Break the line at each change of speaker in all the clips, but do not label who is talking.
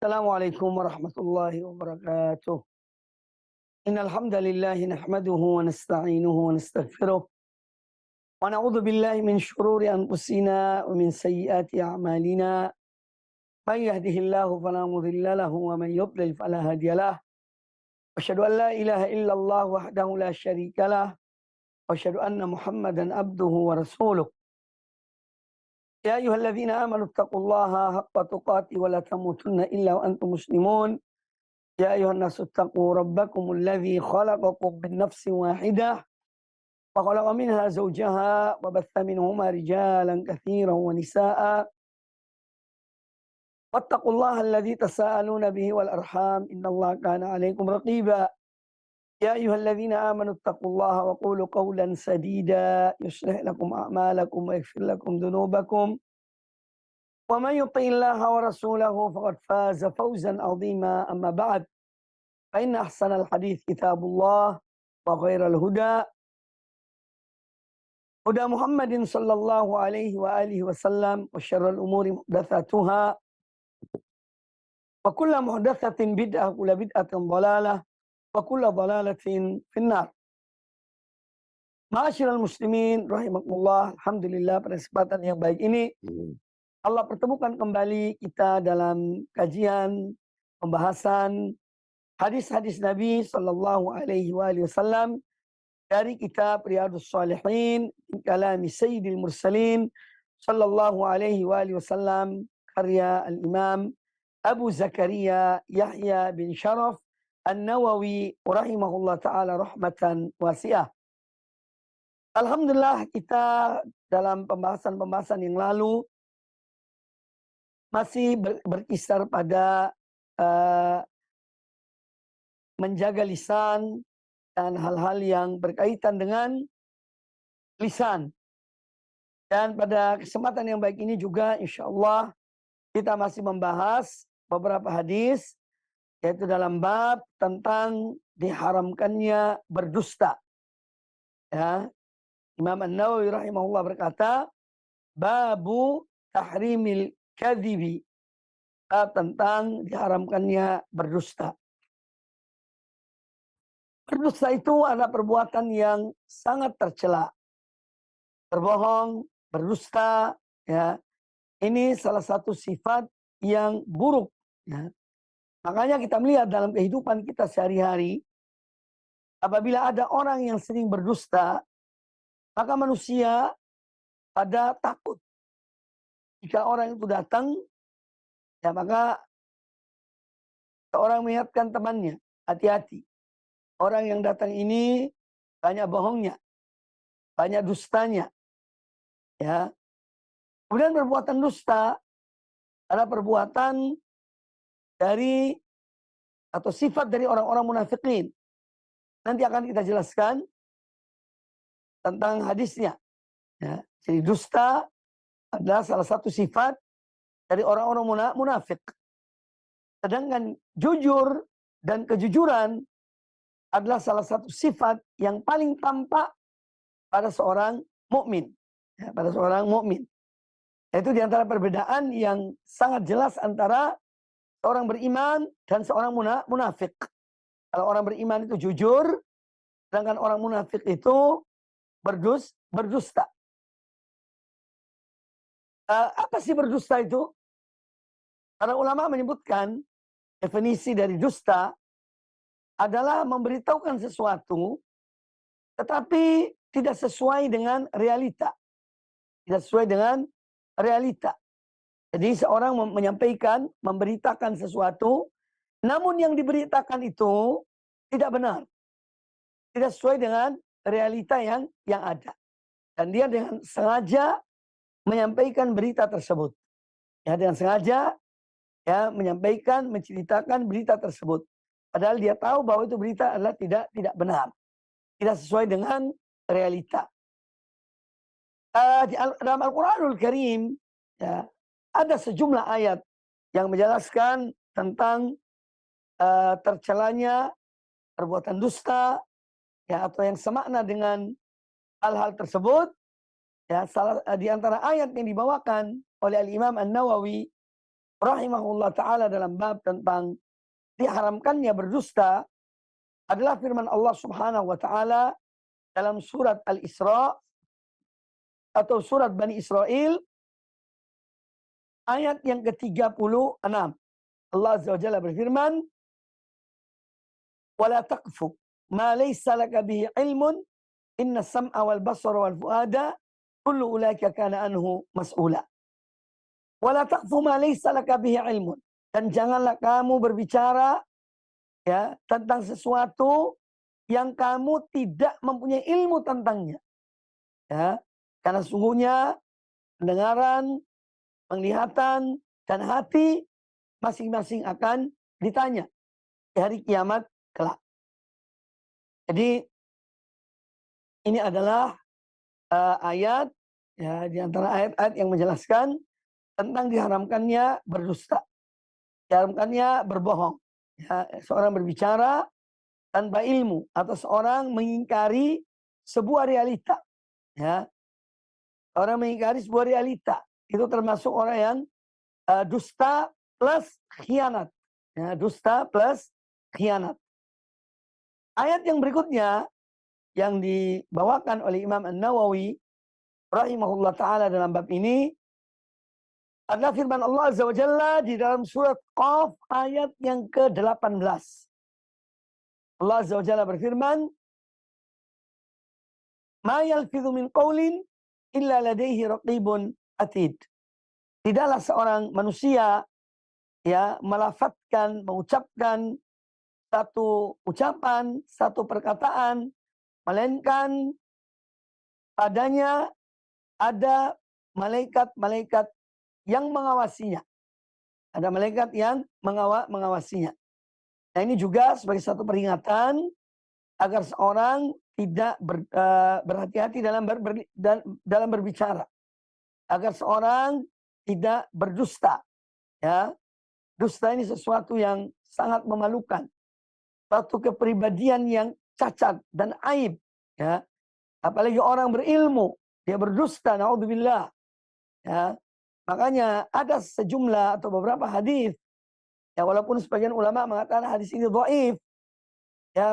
Assalamualaikum warahmatullahi wabarakatuh. Innal hamdalillah nahmaduhu wa nasta'inuhu wa nastaghfiruh wa na'udzu billahi min shururi anfusina wa min sayyiati a'malina. May yahdihillahu fala mudilla lahu wa man yudlil fala hadiyalah. Asyhadu an la ilaha illallah wahdahu la syarikalah wa asyhadu anna Muhammadan abduhu wa rasuluh. Ya ayyuhalladzina amanu taqullaha haqqa tuqatih wa la tamutunna illa wa antum muslimun. يا أيها الناس اتقوا ربكم الذي خلقكم من نفس واحدة وخلق منها زوجها وبث منهما رجالا كثيرا ونساء واتقوا الله الذي تساءلون به والأرحام إن الله كان عليكم رقيبا يا أيها الذين آمنوا اتقوا الله وقولوا قولا سديدا يصلح لكم أعمالكم ويغفر لكم ذنوبكم ومن يطع الله ورسوله فقد فاز فوزا عظيما أما بعد فإن أحسن الحديث كتاب الله وخير الهدى هدى محمد صلى الله عليه وآله وسلم وشر الأمور محدثاتها وكل محدثة بدعة وكل بدعة ضلالة وكل ضلالة في النار. Ma'asyiral muslimin rahimakumullah, alhamdulillah pada kesempatan yang baik ini Allah pertemukan kembali kita dalam kajian pembahasan hadis-hadis Nabi sallallahu alaihi wasallam dari kitab Riyadhus Shalihin min kalami Sayyidil Mursalin sallallahu alaihi wasallam karya Al-Imam Abu Zakaria Yahya bin Sharaf An-Nawawi rahimahullah taala rahmatan wasi'ah. Alhamdulillah kita dalam pembahasan-pembahasan yang lalu masih berkisar pada menjaga lisan dan hal-hal yang berkaitan dengan lisan. Dan pada kesempatan yang baik ini juga insya Allah kita masih membahas beberapa hadis, yaitu dalam bab tentang diharamkannya berdusta. Ya. Imam An-Nawawi rahimahullah berkata, babu tahrimil kadhibi, tentang diharamkannya berdusta. Berdusta itu adalah perbuatan yang sangat tercela. Berbohong, berdusta, ya. Ini salah satu sifat yang buruk, ya. Makanya kita melihat dalam kehidupan kita sehari-hari, apabila ada orang yang sering berdusta, maka manusia pada takut. Jika orang itu datang, ya maka seorang mengingatkan temannya, hati-hati. Orang yang datang ini banyak bohongnya, banyak dustanya. Ya. Kemudian perbuatan dusta adalah perbuatan dari atau sifat dari orang-orang munafikin. Nanti akan kita jelaskan tentang hadisnya. Ya. Jadi dusta adalah salah satu sifat dari orang-orang munafik. Sedangkan jujur dan kejujuran adalah salah satu sifat yang paling tampak pada seorang mukmin, ya, pada seorang mukmin. Itu diantara perbedaan yang sangat jelas antara seorang beriman dan seorang munafik. Kalau orang beriman itu jujur, sedangkan orang munafik itu berdusta. Apa sih berdusta itu? Para ulama menyebutkan definisi dari dusta adalah memberitahukan sesuatu tetapi tidak sesuai dengan realita. Tidak sesuai dengan realita. Jadi seorang menyampaikan, memberitakan sesuatu, namun yang diberitakan itu tidak benar. Tidak sesuai dengan realita yang ada. Dan dia dengan sengaja menyampaikan berita tersebut. Ya, dengan sengaja ya menyampaikan, menceritakan berita tersebut. Padahal dia tahu bahwa itu berita adalah tidak benar. Tidak sesuai dengan realita. Dalam Al-Quranul Karim ya, ada sejumlah ayat yang menjelaskan tentang tercelanya perbuatan dusta ya, atau yang semakna dengan hal-hal tersebut. Ya, di antara ayat yang dibawakan oleh Al-Imam An-Nawawi rahimahullah ta'ala dalam bab tentang diharamkannya berdusta adalah firman Allah subhanahu wa ta'ala dalam surat Al-Isra atau surat Bani Israel ayat yang ke-36. Allah Azza wa Jalla berfirman, "Wala taqfu ma laysa laka bihi ilmun, inna sam'a wal basara wal fuada kullu ulaika kana anhu mas'ula." Wala taqfu ma laysa laka bihi ilmun. Dan janganlah kamu berbicara ya tentang sesuatu yang kamu tidak mempunyai ilmu tentangnya. Ya, karena sungguhnya pendengaran, penglihatan, dan hati masing-masing akan ditanya di hari kiamat kelak. Jadi ini adalah ayat ya, di antara ayat-ayat yang menjelaskan tentang diharamkannya berdusta, diharamkannya berbohong. Ya, seorang berbicara tanpa ilmu atau seorang mengingkari sebuah realita. Ya, orang mengingkari sebuah realita itu termasuk orang yang dusta plus khianat. Ya, dusta plus khianat. Ayat yang berikutnya yang dibawakan oleh Imam An-Nawawi rahimahullah ta'ala dalam bab ini adalah firman Allah Azza wa Jalla di dalam surat Qaf ayat yang ke-18. Allah Azza wa Jalla berfirman, "Ma yalfidhu min qawlin illa ladaihi raqibun atid." Tidaklah seorang manusia ya melafadzkan, mengucapkan satu ucapan, satu perkataan, melainkan padanya ada malaikat-malaikat yang mengawasinya. Ada malaikat yang mengawasinya. Nah, ini juga sebagai satu peringatan agar seorang tidak berhati-hati dalam berbicara. Agar seorang tidak berdusta. Ya. Dusta ini sesuatu yang sangat memalukan. Suatu kepribadian yang cacat dan aib. Ya. Apalagi orang berilmu, dia berdusta, naudzubillah. Ya. Makanya ada sejumlah atau beberapa hadis, ya walaupun sebagian ulama mengatakan hadis ini dhaif, ya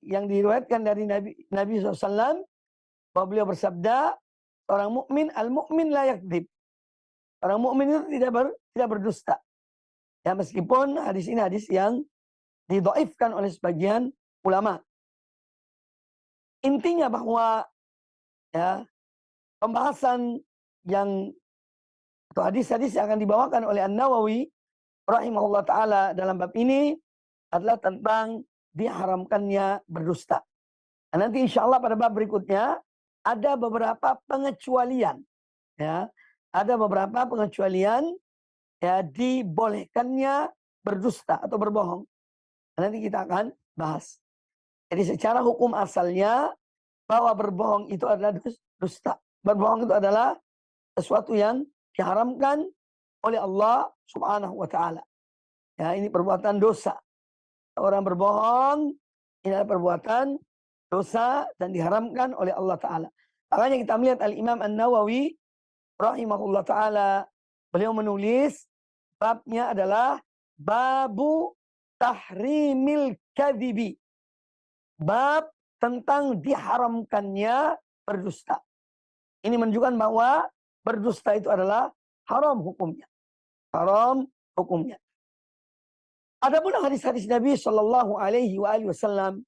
yang diriwayatkan dari Nabi SAW, bahwa beliau bersabda, orang mukmin al-mukmin la yakdzib. Orang mukmin itu tidak berdusta. Ya meskipun hadis ini hadis yang didhaifkan oleh sebagian ulama. Intinya bahwa ya pembahasan yang atau hadis-hadis yang akan dibawakan oleh An-Nawawi rahimahullah ta'ala dalam bab ini adalah tentang diharamkannya berdusta. Nah, nanti insya Allah pada bab berikutnya ada beberapa pengecualian. Ya, ada beberapa pengecualian ya dibolehkannya berdusta atau berbohong. Nah, nanti kita akan bahas. Jadi secara hukum asalnya bahwa berbohong itu adalah dusta. Berbohong itu adalah sesuatu yang diharamkan oleh Allah Subhanahu wa ta'ala. Ya, ini perbuatan dosa. Orang berbohong ini adalah perbuatan dosa dan diharamkan oleh Allah Ta'ala. Makanya kita melihat Al-Imam An-Nawawi rahimahullah ta'ala, beliau menulis babnya adalah babu tahrimil kadhibi. Bab tentang diharamkannya berdusta. Ini menunjukkan bahwa berdusta itu adalah haram hukumnya. Haram hukumnya. Adapun hadis-hadis Nabi Shallallahu Alaihi Wasallam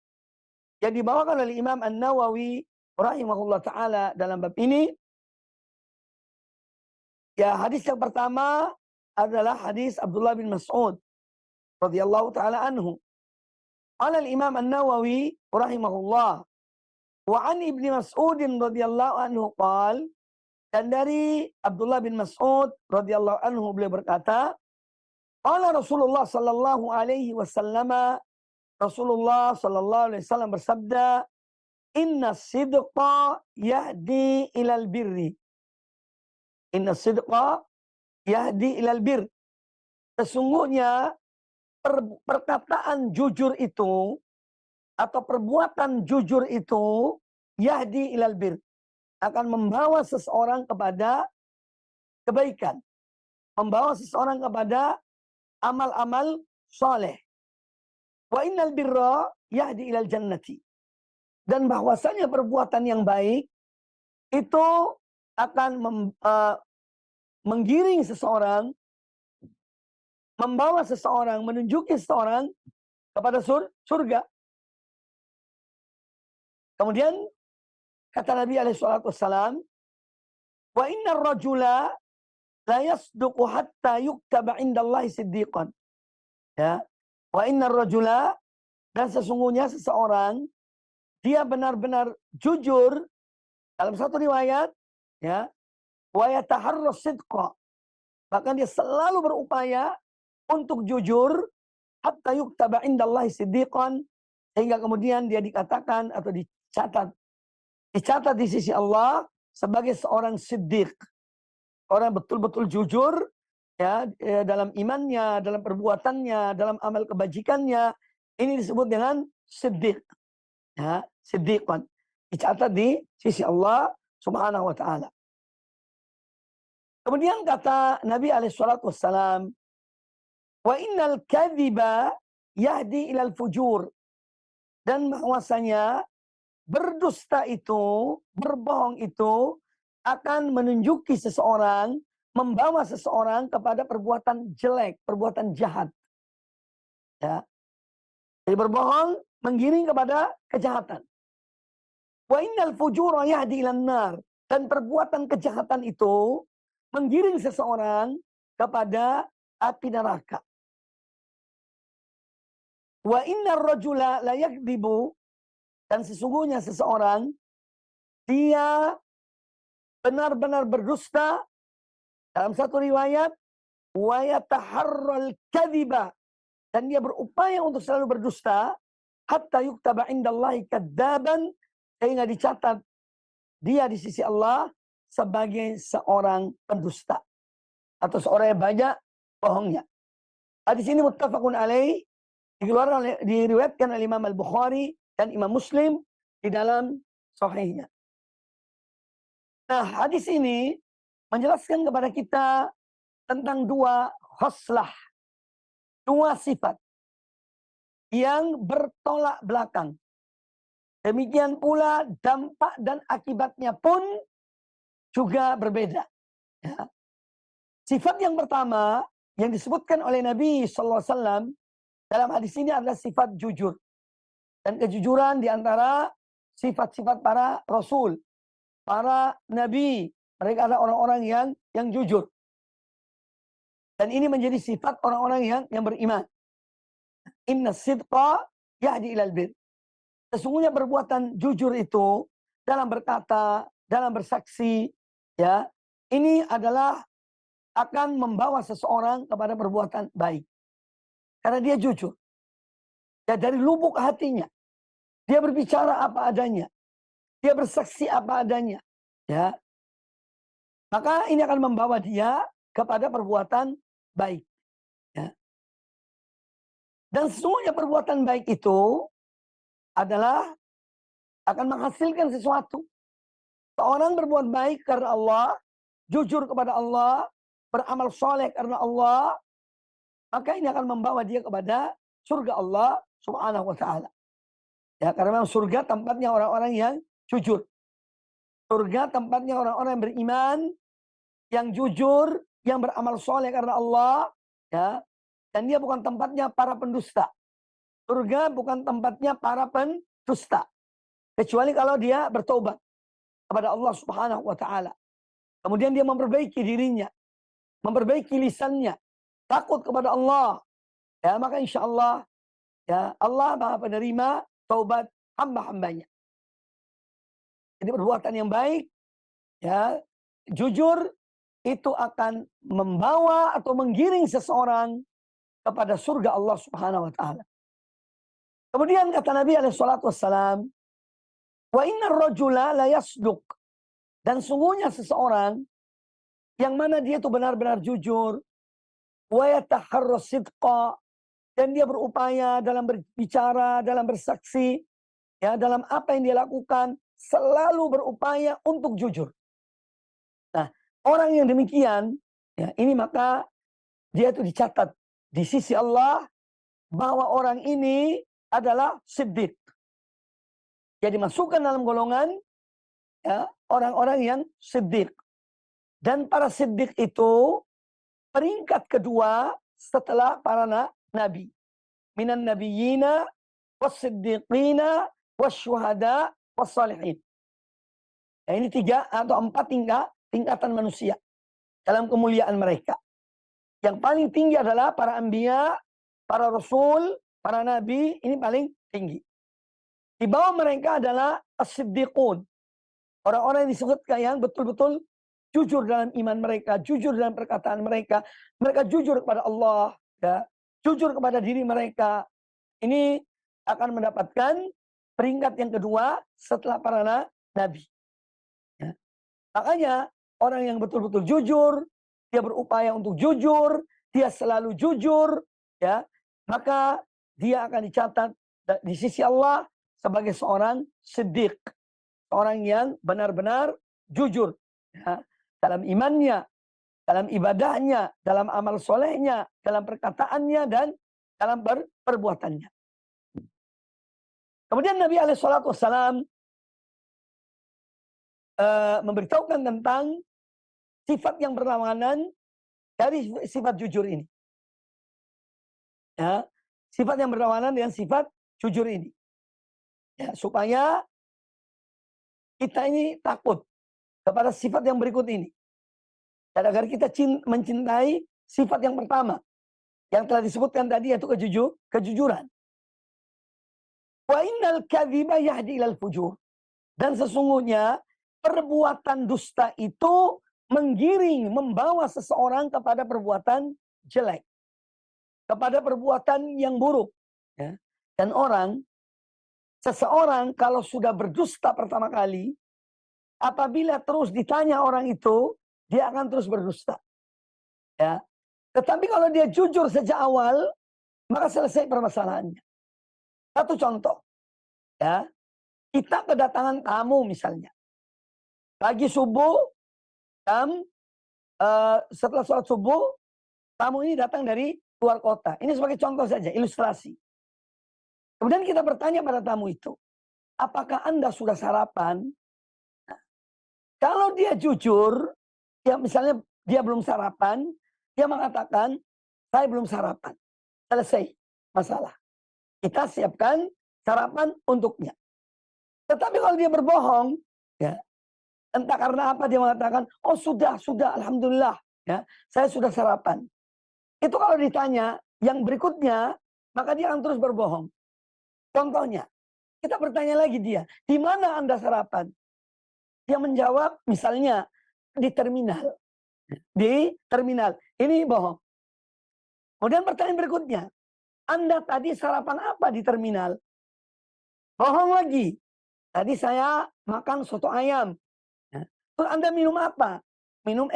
yang dibawakan oleh Imam An-Nawawi rahimahullah ta'ala dalam bab ini, ya hadis yang pertama adalah hadis Abdullah bin Mas'ud radhiyallahu ta'ala anhu. Qala al-Imam An-Nawawi rahimahullah wa an Ibni Mas'ud radhiyallahu anhu qala, dan dari Abdullah bin Mas'ud radhiyallahu anhu beliau berkata, qala Rasulullah sallallahu alaihi wasallam, Rasulullah sallallahu alaihi wasallam bersabda, inna sidqa yahdi ilal birri. Inna sidqa yahdi ilal bir. Sesungguhnya perkataan jujur itu atau perbuatan jujur itu yahdi ilal bir, akan membawa seseorang kepada kebaikan. membawa seseorang kepada amal-amal soleh. Wa innal birra yahdi ilal jannati. Dan bahwasanya perbuatan yang baik itu akan menggiring seseorang, membawa seseorang, menunjuki seseorang kepada surga. Kemudian kata Nabi SAW, wa innar rajula la yasduqu hatta yuktaba indallahi siddiqan. Ya. Wa innar rajula, dan sesungguhnya seseorang dia benar-benar jujur dalam satu riwayat, ya, wa yataharras sidqa, bahkan dia selalu berupaya untuk jujur, hatta yuktaba indallahi siddiqan, sehingga kemudian dia dikatakan atau dicatat di sisi Allah sebagai seorang siddiq, orang betul-betul jujur, ya, dalam imannya, dalam perbuatannya, dalam amal kebajikannya. Ini disebut dengan siddiq. Ya, siddiqan, dicatat di sisi Allah Subhanahu wa taala. Kemudian kata Nabi SAW, wa innal kadhiba yahdi ilal fujur. Dan bahwasanya berdusta itu, berbohong itu akan menunjuki seseorang, membawa seseorang kepada perbuatan jelek, perbuatan jahat. Ya. Jadi berbohong menggiring kepada kejahatan. Wa innal fujura yahdi ilan nar. Dan perbuatan kejahatan itu menggiring seseorang kepada api neraka. Wa innar rajula la yakdzibu. Dan sesungguhnya seseorang dia benar-benar berdusta. Dalam satu riwayat, wa yataharral kadziba. Dan dia berupaya untuk selalu berdusta, hatta yuktaba indallahi kadzaban, sehingga dicatat dia di sisi Allah sebagai seorang pendusta atau seorang yang banyak bohongnya. Hadis ini muttafaqun alaih, diriwayatkan oleh Imam Al-Bukhari dan Imam Muslim di dalam sahihnya. Nah, hadis ini menjelaskan kepada kita tentang dua khoslah, dua sifat yang bertolak belakang. Demikian pula dampak dan akibatnya pun juga berbeda. Ya. Sifat yang pertama yang disebutkan oleh Nabi SAW dalam hadis ini adalah sifat jujur. Dan kejujuran di antara sifat-sifat para rasul, para nabi. Mereka adalah orang-orang yang jujur. Dan ini menjadi sifat orang-orang yang beriman. Inna sidqa yahdi ilal bir. Sesungguhnya perbuatan jujur itu dalam berkata, dalam bersaksi, ya, ini adalah akan membawa seseorang kepada perbuatan baik. Karena dia jujur. Ya, dari lubuk hatinya. Dia berbicara apa adanya. Dia bersaksi apa adanya. Ya. Maka ini akan membawa dia kepada perbuatan baik. Ya. Dan sesungguhnya perbuatan baik itu adalah akan menghasilkan sesuatu. Seorang berbuat baik karena Allah, jujur kepada Allah, beramal soleh karena Allah, maka ini akan membawa dia kepada surga Allah Subhanahu wa taala. Ya, karena memang surga tempatnya orang-orang yang jujur. Surga tempatnya orang-orang yang beriman, yang jujur, yang beramal soleh karena Allah, ya. Dan dia bukan tempatnya para pendusta. Surga bukan tempatnya para pendusta. Kecuali kalau dia bertobat kepada Allah Subhanahu wa taala. Kemudian dia memperbaiki dirinya, memperbaiki lisannya, takut kepada Allah. Ya, maka insya Allah, ya, Allah Maha penerima taubat hamba-hambanya. Jadi perbuatan yang baik, ya, jujur, itu akan membawa atau menggiring seseorang kepada surga Allah Subhanahu wa taala. Kemudian kata Nabi SAW, wa innar rajula la yasduq. Dan sungguhnya seseorang yang mana dia itu benar-benar jujur, wa yataharras sidqa, dan dia berupaya dalam berbicara, dalam bersaksi, ya, dalam apa yang dia lakukan selalu berupaya untuk jujur. Nah, orang yang demikian Ya, ini maka dia itu dicatat di sisi Allah bahwa orang ini adalah siddiq. Jadi masukkan dalam golongan ya, orang-orang yang siddiq. Dan para siddiq itu peringkat kedua setelah para nabi. Minan nabiyina was-siddiqina wasyuhada was-salihin. Nah, ini 3 atau 4 tingkatan manusia dalam kemuliaan mereka. Yang paling tinggi adalah para anbiya, para rasul, para nabi, ini paling tinggi. Di bawah mereka adalah as-siddiqun. Orang-orang yang disebutkan yang betul-betul jujur dalam iman mereka, jujur dalam perkataan mereka. Mereka jujur kepada Allah, ya, jujur kepada diri mereka. Ini akan mendapatkan peringkat yang kedua setelah para nabi. Ya. Makanya orang yang betul-betul jujur, dia berupaya untuk jujur, dia selalu jujur, ya, maka dia akan dicatat di sisi Allah sebagai seorang siddiq, orang yang benar-benar jujur, ya, dalam imannya, dalam ibadahnya, dalam amal solehnya, dalam perkataannya, dan dalam perbuatannya. Kemudian Nabi SAW memberitahukan tentang sifat yang berlawanan dari sifat jujur ini. Ya, sifat yang berlawanan dengan sifat jujur ini. Ya, supaya kita ini takut kepada sifat yang berikut ini. Dan agar kita mencintai sifat yang pertama. Yang telah disebutkan tadi, yaitu kejujuran. Wa innal kadhiba yahdi ilal fujur. Dan sesungguhnya perbuatan dusta itu menggiring, membawa seseorang kepada perbuatan jelek, kepada perbuatan yang buruk. Ya. Dan seseorang kalau sudah berdusta pertama kali, apabila terus ditanya orang itu, dia akan terus berdusta. Ya. Tetapi kalau dia jujur sejak awal, maka selesai permasalahannya. Satu contoh, ya, kita kedatangan tamu misalnya. Pagi subuh, setelah sholat subuh, tamu ini datang dari luar kota. Ini sebagai contoh saja, ilustrasi. Kemudian kita bertanya pada tamu itu, apakah Anda sudah sarapan? Nah, kalau dia jujur, ya misalnya dia belum sarapan, dia mengatakan, saya belum sarapan. Selesai masalah. Kita siapkan sarapan untuknya. Tetapi kalau dia berbohong, ya, entah karena apa dia mengatakan, oh sudah, alhamdulillah, ya, saya sudah sarapan. Itu kalau ditanya yang berikutnya, maka dia akan terus berbohong. Contohnya, kita bertanya lagi dia, di mana Anda sarapan? Dia menjawab, misalnya di terminal. Di terminal, ini bohong. Kemudian pertanyaan berikutnya, Anda tadi sarapan apa di terminal? Bohong lagi. Tadi saya makan soto ayam. Terus Anda minum apa? Minum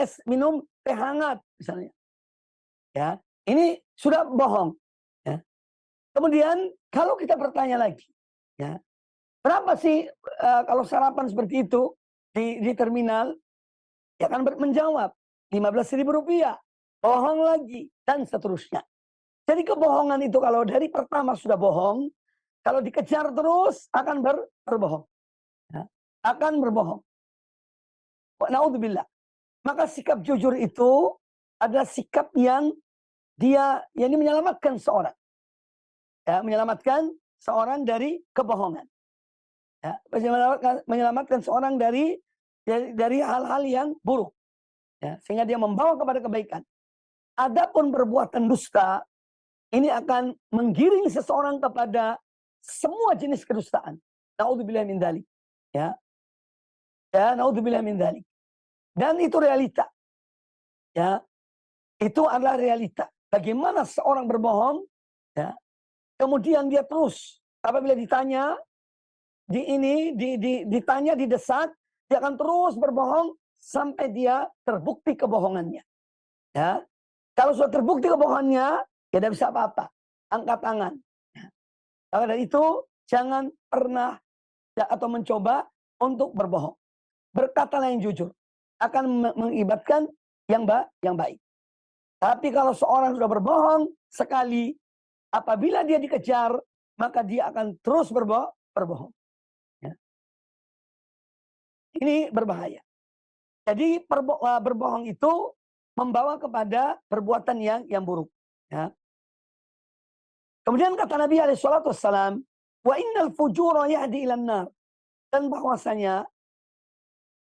teh hangat misalnya. Ya, ini sudah bohong. Ya. Kemudian kalau kita bertanya lagi, ya, berapa sih kalau sarapan seperti itu di terminal? Ya kan menjawab 15.000 rupiah. Bohong lagi dan seterusnya. Jadi kebohongan itu kalau dari pertama sudah bohong, kalau dikejar terus akan berbohong. Ya, akan berbohong. Na'udzubillah. Maka sikap jujur itu adalah sikap yang ini menyelamatkan seorang. Ya, menyelamatkan seorang dari kebohongan. Ya, menyelamatkan seorang dari hal-hal yang buruk. Ya, sehingga dia membawa kepada kebaikan. Adapun perbuatan dusta, ini akan menggiring seseorang kepada semua jenis kedustaan. Na'udzubillah min dzalik. Ya. Ya, na'udzubillah min dzalik. Dan itu realita. Ya. Itu adalah realita. Bagaimana seorang berbohong, ya. Kemudian dia terus apabila ditanya ditanya, didesak, dia akan terus berbohong sampai dia terbukti kebohongannya. Ya. Kalau sudah terbukti kebohongannya, ya tidak bisa apa-apa. Angkat tangan. Ya. Maka dari itu jangan pernah atau mencoba untuk berbohong. Berkatalah yang jujur. Akan mengibatkan yang baik. Tapi kalau seorang sudah berbohong sekali, apabila dia dikejar, maka dia akan terus berbohong. Ya. Ini berbahaya. Jadi berbohong itu membawa kepada perbuatan yang buruk. Ya. Kemudian kata Nabi SAW, wa innal fujura yahdi ilan nar. Dan bahwasanya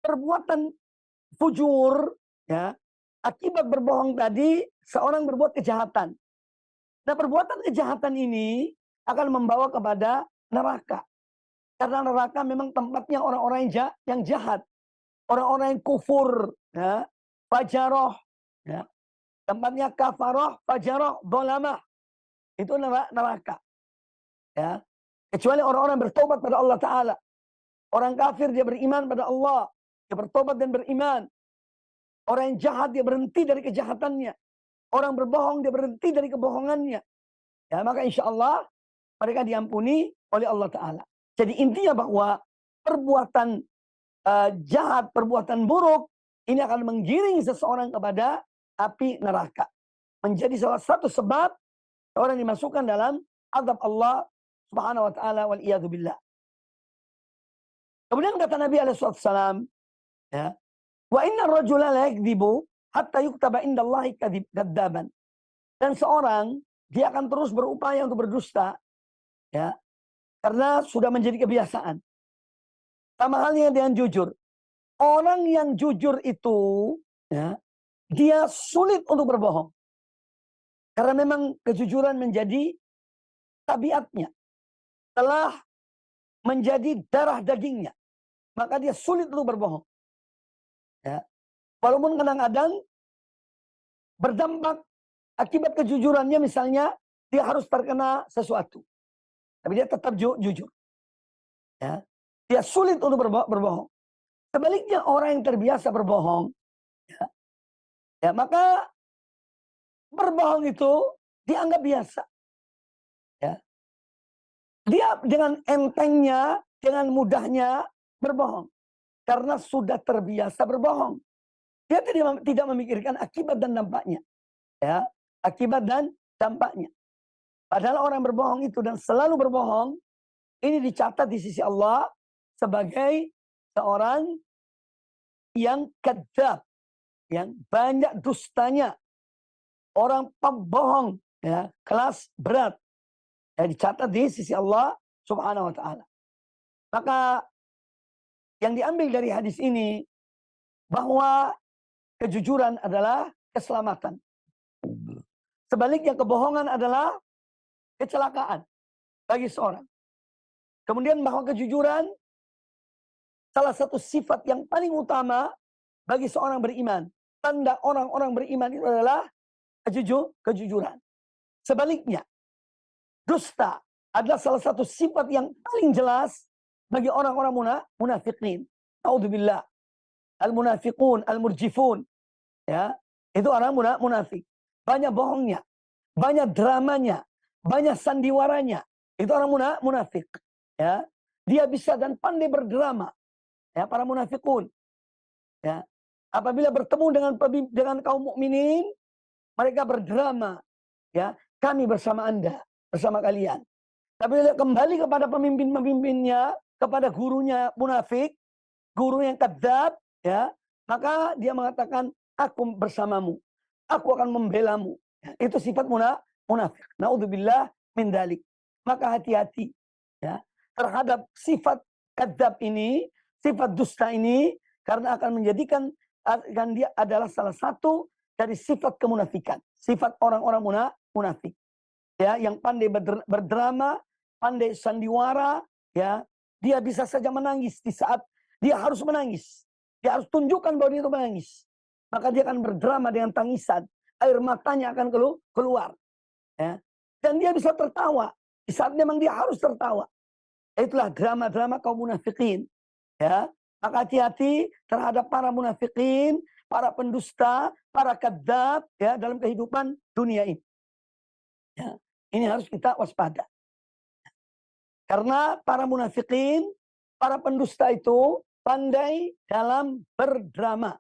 perbuatan fujur, ya, akibat berbohong tadi, seorang berbuat kejahatan. Nah, perbuatan kejahatan ini akan membawa kepada neraka. Karena neraka memang tempatnya orang-orang yang jahat. Orang-orang yang kufur, ya, fajaroh, ya. Tempatnya kafaroh, fajaroh, dolamah. Itu neraka. Ya. Kecuali orang-orang bertobat pada Allah Ta'ala. Orang kafir dia beriman pada Allah. Dia bertobat dan beriman. Orang yang jahat dia berhenti dari kejahatannya. Orang berbohong dia berhenti dari kebohongannya. Ya, maka insya Allah mereka diampuni oleh Allah Ta'ala. Jadi intinya bahwa perbuatan jahat, perbuatan buruk, ini akan menggiring seseorang kepada api neraka. Menjadi salah satu sebab orang dimasukkan dalam azab Allah Subhanahu wa Ta'ala wal iyadu billah. Kemudian kata Nabi SAW, ya, wa inna rajula la yakdzibu hatta yuktaba indallahi kadzaban. Dan seorang dia akan terus berupaya untuk berdusta, ya, karena sudah menjadi kebiasaan. Sama halnya dengan jujur. Orang yang jujur itu, ya, dia sulit untuk berbohong. Karena memang kejujuran menjadi tabiatnya. Telah menjadi darah dagingnya. Maka dia sulit untuk berbohong. Ya. Walaupun kadang-kadang berdampak akibat kejujurannya, misalnya dia harus terkena sesuatu. Tapi dia tetap jujur. Ya. Dia sulit untuk berbohong. Sebaliknya orang yang terbiasa berbohong, ya, maka berbohong itu dianggap biasa. Ya. Dia dengan entengnya, dengan mudahnya berbohong. Karena sudah terbiasa berbohong. Dia tidak memikirkan akibat dan dampaknya. Ya, akibat dan dampaknya. Padahal orang berbohong itu dan selalu berbohong, ini dicatat di sisi Allah sebagai seorang yang kadzab, yang banyak dustanya, orang pembohong, ya, kelas berat, ya, dicatat di sisi Allah Subhanahu wa Ta'ala. Maka yang diambil dari hadis ini bahwa kejujuran adalah keselamatan. Sebaliknya kebohongan adalah kecelakaan bagi seorang. Kemudian bahwa kejujuran salah satu sifat yang paling utama bagi seorang beriman. Tanda orang-orang beriman itu adalah kejujuran. Sebaliknya, dusta adalah salah satu sifat yang paling jelas bagi orang-orang munafikin. Naudzubillah. Al-munafiqun, al-murjifun. Ya, itu orang munafik. Banyak bohongnya, banyak dramanya, banyak sandiwaranya. Itu orang munafik. Ya, dia bisa dan pandai berdrama. Ya, para munafikun. Ya, apabila bertemu dengan kaum mukminin, mereka berdrama. Ya, kami bersama Anda, bersama kalian. Tapi kembali kepada pemimpin-pemimpinnya, kepada gurunya munafik, guru yang kadzab, ya, maka dia mengatakan, aku bersamamu, aku akan membelamu. Ya, itu sifat munafik. Naudzubillah min dzalik. Maka hati-hati, ya, terhadap sifat kadzab ini, sifat dusta ini, karena akan menjadikan dia adalah salah satu dari sifat kemunafikan, sifat orang-orang munafik. Ya, yang pandai berdrama, pandai sandiwara, ya, dia bisa saja menangis di saat dia harus menangis. Dia harus tunjukkan bahwa dia itu menangis. Maka dia akan berdrama dengan tangisan. Air matanya akan keluar. Ya. Dan dia bisa tertawa. Di saat memang dia harus tertawa. Itulah drama-drama kaum munafikin. Ya. Maka hati-hati terhadap para munafikin, para pendusta, para kadzab, ya, dalam kehidupan dunia ini. Ya. Ini harus kita waspada. Karena para munafikin, para pendusta itu pandai dalam berdrama,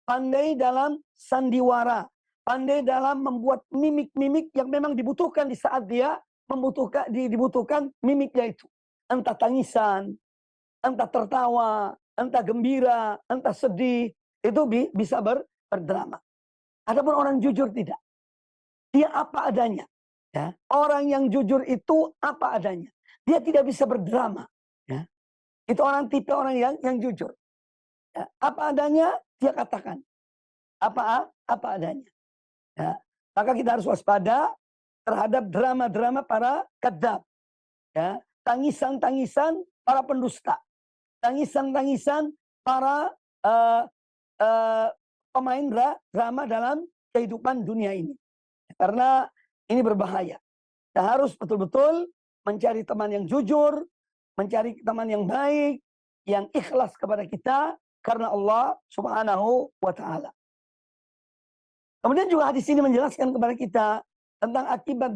pandai dalam sandiwara, pandai dalam membuat mimik-mimik yang memang dibutuhkan di saat dia dibutuhkan mimiknya itu. Entah tangisan, entah tertawa, entah gembira, entah sedih, itu bisa berdrama. Adapun orang jujur tidak. Dia apa adanya. Ya. Orang yang jujur itu apa adanya. Dia tidak bisa berdrama. Ya. Itu tipe orang yang jujur. Ya. Apa adanya dia katakan. Apa adanya. Ya. Maka kita harus waspada terhadap drama-drama para kadzab. Ya. Tangisan-tangisan para pendusta. Tangisan-tangisan para pemain drama dalam kehidupan dunia ini. Karena ini berbahaya. Kita harus betul-betul mencari teman yang jujur, mencari teman yang baik, yang ikhlas kepada kita karena Allah Subhanahu wa Ta'ala. Kemudian juga hadis ini menjelaskan kepada kita tentang akibat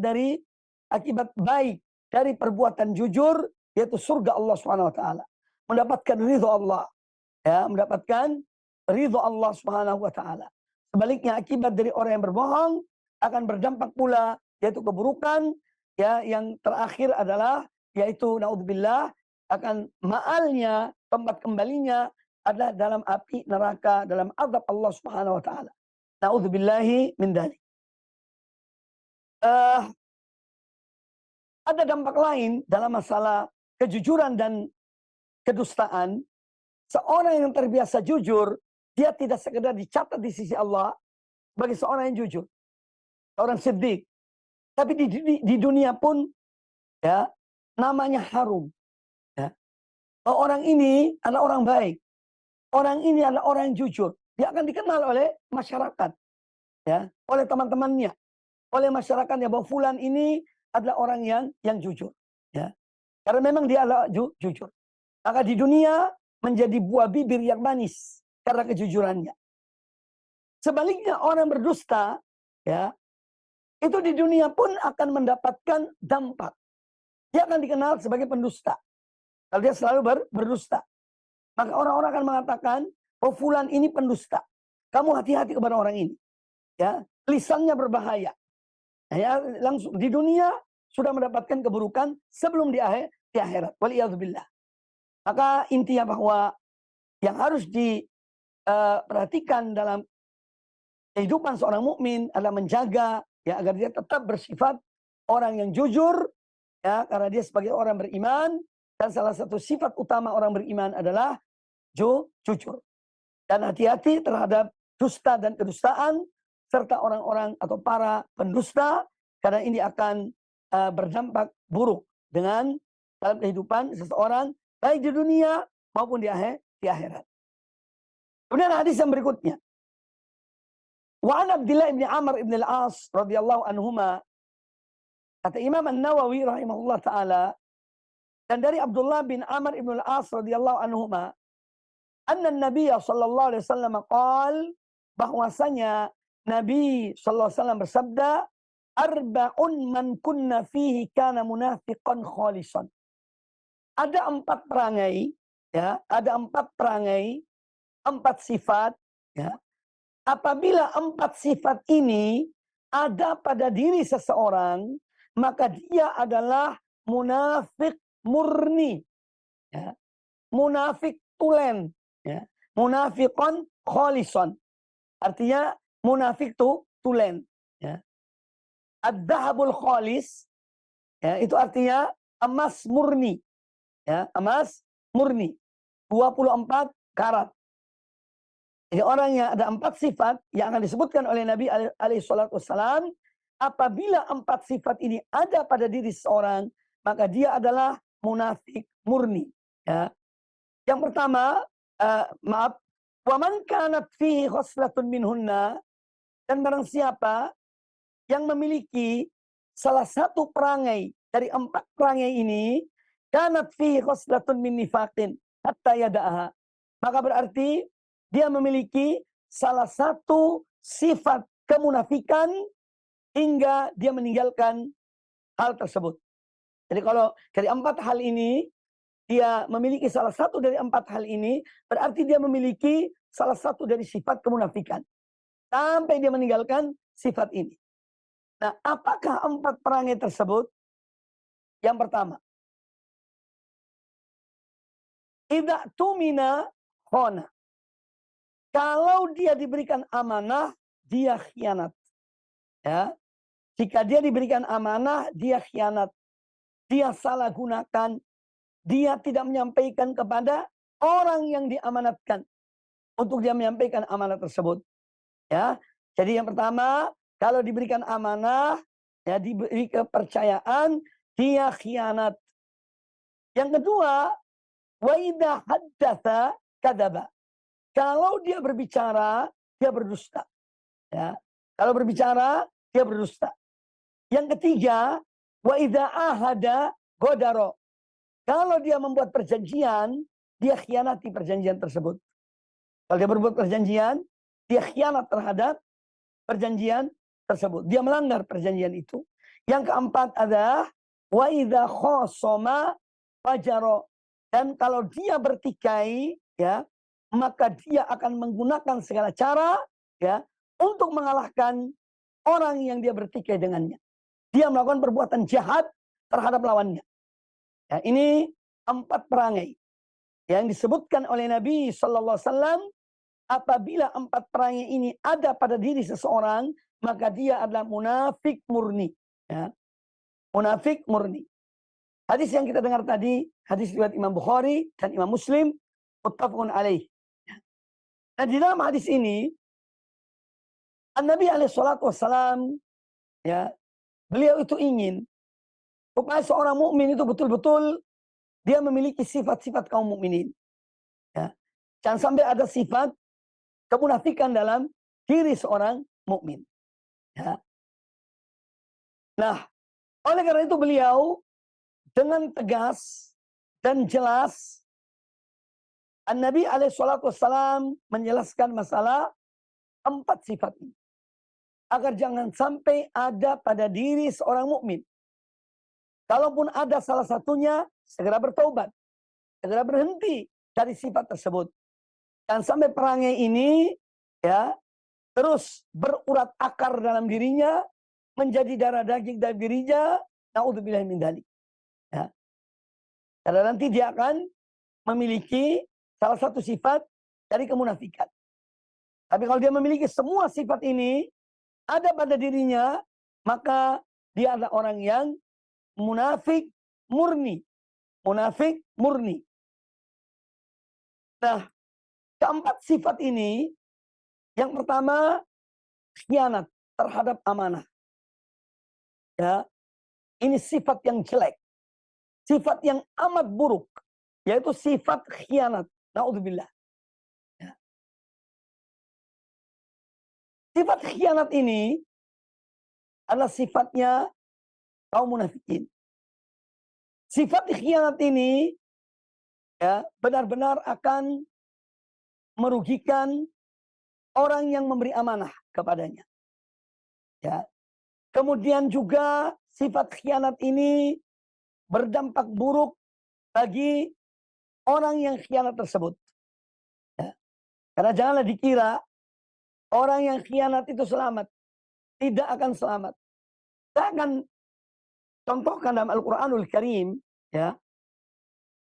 baik dari perbuatan jujur, yaitu surga Allah Subhanahu wa Ta'ala. Mendapatkan ridho Allah. Ya, mendapatkan ridho Allah Subhanahu wa Ta'ala. Sebaliknya akibat dari orang yang berbohong akan berdampak pula yaitu keburukan, ya, yang terakhir adalah yaitu naudzubillah akan maalnya, tempat kembalinya adalah dalam api neraka, dalam azab Allah Subhanahu wa Ta'ala. Naudzubillahi min dzalik. Ada dampak lain dalam masalah kejujuran dan kedustaan. Seorang yang terbiasa jujur, dia tidak sekedar dicatat di sisi Allah sebagai seorang yang jujur, orang siddiq, tapi di dunia pun, ya, namanya harum. Ya. Orang ini adalah orang baik, orang ini adalah orang yang jujur. Dia akan dikenal oleh masyarakat, ya, oleh teman-temannya, oleh masyarakatnya bahwa fulan ini adalah orang yang jujur. Ya. Karena memang dia adalah jujur. Maka di dunia menjadi buah bibir yang manis karena kejujurannya. Sebaliknya orang berdusta, ya, itu di dunia pun akan mendapatkan dampak. Dia akan dikenal sebagai pendusta. Kalau dia selalu berdusta. Maka orang-orang akan mengatakan, oh fulan ini pendusta. Kamu hati-hati kepada orang ini. Ya, lisannya berbahaya. Ya, langsung di dunia sudah mendapatkan keburukan sebelum di akhirat. Waliyadzubillah. Maka intinya bahwa yang harus diperhatikan dalam kehidupan seorang mukmin adalah menjaga, ya, agar dia tetap bersifat orang yang jujur, ya, karena dia sebagai orang beriman, dan salah satu sifat utama orang beriman adalah jujur. Dan hati-hati terhadap dusta dan kedustaan serta orang-orang atau para pendusta, karena ini akan berdampak buruk dengan dalam kehidupan seseorang baik di dunia maupun di akhirat. Kemudian hadis yang berikutnya. Wa an Abdullah bin Amr bin al-As radhiyallahu anhuma, kata Imam An-Nawawi rahimahullah taala, dan dari Abdullah bin Amr bin al-As radhiyallahu anhuma, anna Nabi sallallahu alaihi wasallam qaal, bahwasanya Nabi sallallahu alaihi wasallam bersabda, arba'un man kunna fihi kana munafiqan khalisan. Ada 4 perangai, ya, ada 4 perangai, 4 sifat, ya. Apabila 4 sifat ini ada pada diri seseorang, maka dia adalah munafik murni, ya. Munafik tulen, ya. Munafiqan khalisan. Artinya munafik itu tulen, ya. Ad-dahabul khalis, ya, itu artinya emas murni. Ya, emas murni 24 karat. Jadi orang yang ada 4 sifat yang akan disebutkan oleh Nabi alaihi salatu wassalam, apabila 4 sifat ini ada pada diri seorang, maka dia adalah munafik murni. Ya. Yang pertama, wa man kanat fihi khoslatun minhunna, dan barang siapa yang memiliki salah satu perangai dari 4 perangai ini, kanat fihi khoslatun min nifaqin hatta yada'aha, maka berarti dia memiliki salah satu sifat kemunafikan hingga dia meninggalkan hal tersebut. Jadi kalau dari 4 hal ini dia memiliki salah satu dari 4 hal ini, berarti dia memiliki salah satu dari sifat kemunafikan. sampai dia meninggalkan sifat ini. Nah, apakah 4 perangai tersebut? Yang pertama, idza tumina khona. Kalau dia diberikan amanah, dia khianat. Ya. Jika dia diberikan amanah, dia khianat. Dia salah gunakan. Dia tidak menyampaikan kepada orang yang diamanatkan untuk dia menyampaikan amanah tersebut. Ya. Jadi yang pertama, kalau diberikan amanah, ya diberi kepercayaan, dia khianat. Yang kedua, wa idza haddatsa kadzaba. Kalau dia berbicara, dia berdusta. Ya. Kalau berbicara, dia berdusta. Yang ketiga, wa idza ahada godaro. Kalau dia membuat perjanjian, dia khianati perjanjian tersebut. Kalau dia berbuat perjanjian, dia khianat terhadap perjanjian tersebut. Dia melanggar perjanjian itu. Yang keempat adalah wa idza khosoma fajaro. Dan kalau dia bertikai, ya, maka dia akan menggunakan segala cara, ya, untuk mengalahkan orang yang dia bertikai dengannya. Dia melakukan perbuatan jahat terhadap lawannya. Ya, ini 4 perangai yang disebutkan oleh Nabi Sallallahu Alaihi Wasallam. Apabila 4 perangai ini ada pada diri seseorang, maka dia adalah munafik murni. Ya. Munafik murni. Hadis yang kita dengar tadi, hadis riwayat Imam Bukhari dan Imam Muslim, muttafaqun alaih. Nah, di dalam hadis ini, Nabi SAW, ya, beliau itu ingin supaya seorang mukmin itu betul-betul dia memiliki sifat-sifat kaum mukminin. Ya. Jangan sampai ada sifat kemunafikan dalam diri seorang mukmin. Ya. Nah, oleh karena itu beliau dengan tegas dan jelas Nabi SAW menjelaskan masalah 4 sifat ini. Agar jangan sampai ada pada diri seorang mukmin. Kalaupun ada salah satunya, segera bertobat. Segera berhenti dari sifat tersebut. Dan sampai perangai ini, ya, terus berurat akar dalam dirinya, menjadi darah daging dalam dirinya, naudzubillah min dzalik. Ya. Karena nanti dia akan memiliki salah satu sifat dari kemunafikan. Tapi kalau dia memiliki semua sifat ini ada pada dirinya, maka dia adalah orang yang munafik murni. Munafik murni. Nah, keempat sifat ini, yang pertama, khianat terhadap amanah. Ya, ini sifat yang jelek. Sifat yang amat buruk. Yaitu sifat khianat. Na'udzubillah. Ya. Sifat khianat ini adalah sifatnya kaum munafikin. Sifat khianat ini, ya, benar-benar akan merugikan orang yang memberi amanah kepadanya. Ya. Kemudian juga sifat khianat ini berdampak buruk bagi orang yang khianat tersebut. Ya. Karena janganlah dikira orang yang khianat itu selamat. Tidak akan selamat. Kita akan contohkan dalam Al-Quranul Karim, ya,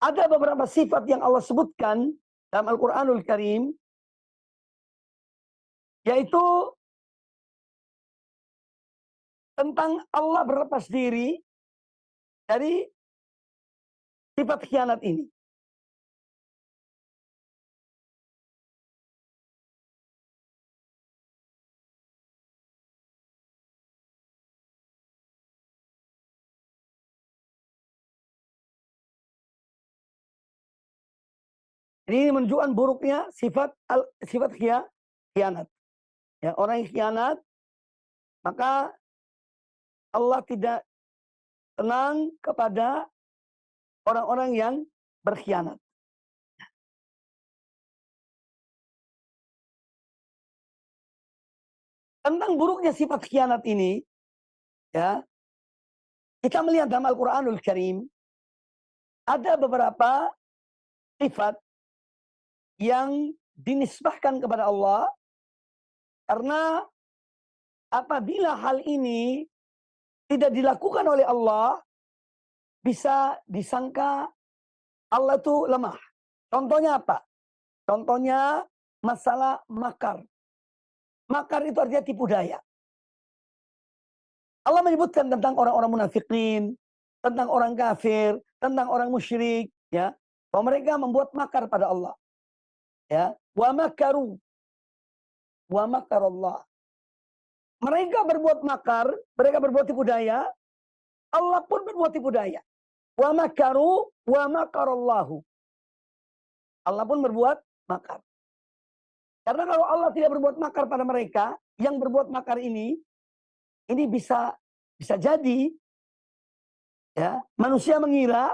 ada beberapa sifat yang Allah sebutkan dalam Al-Quranul Karim, yaitu tentang Allah berlepas diri dari sifat khianat ini. Ini menunjukkan buruknya sifat khianat. Ya, orang yang khianat, maka Allah tidak tenang kepada orang-orang yang berkhianat. Tentang buruknya sifat khianat ini, ya, kita melihat dalam Al-Quranul Karim, ada beberapa sifat yang dinisbahkan kepada Allah Karena apabila hal ini tidak dilakukan oleh Allah, bisa disangka Allah itu lemah. Contohnya apa? Contohnya masalah makar. Makar itu artinya tipu daya. Allah menyebutkan tentang orang-orang munafikin, tentang orang kafir, tentang orang musyrik, ya, bahwa mereka membuat makar pada Allah. Ya, wa makaru, wa makarallah. Mereka berbuat makar, mereka berbuat tipu daya, Allah pun berbuat tipu daya. Wa makaru, wa makarallahu. Allah pun berbuat makar. Karena kalau Allah tidak berbuat makar pada mereka, yang berbuat makar ini bisa jadi ya, manusia mengira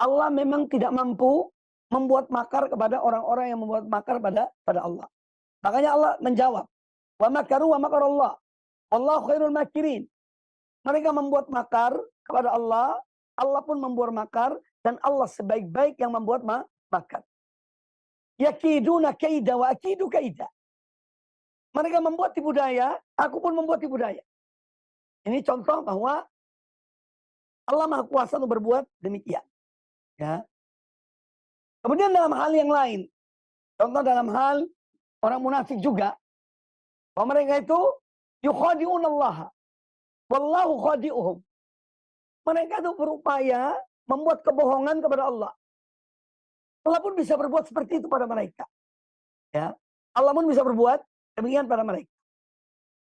Allah memang tidak mampu membuat makar kepada orang-orang yang membuat makar pada Allah. Makanya Allah menjawab, wa makaru wa makarallah, wallahu khairul makirin. Mereka membuat makar kepada Allah, Allah pun membuat makar, dan Allah sebaik-baik yang membuat makar. Yakiduna kaida wa akidu kaida. Mereka membuat tipu daya, aku pun membuat tipu daya. Ini contoh bahwa Allah Maha Kuasa untuk berbuat demikian. Ya. Kemudian dalam hal yang lain, contoh dalam hal orang munafik juga, bahwa mereka itu yukhadi'un Allah, wallahu khadi'uhum. Mereka itu berupaya membuat kebohongan kepada Allah. Allah pun bisa berbuat seperti itu pada mereka. Ya. Allah pun bisa berbuat demikian pada mereka.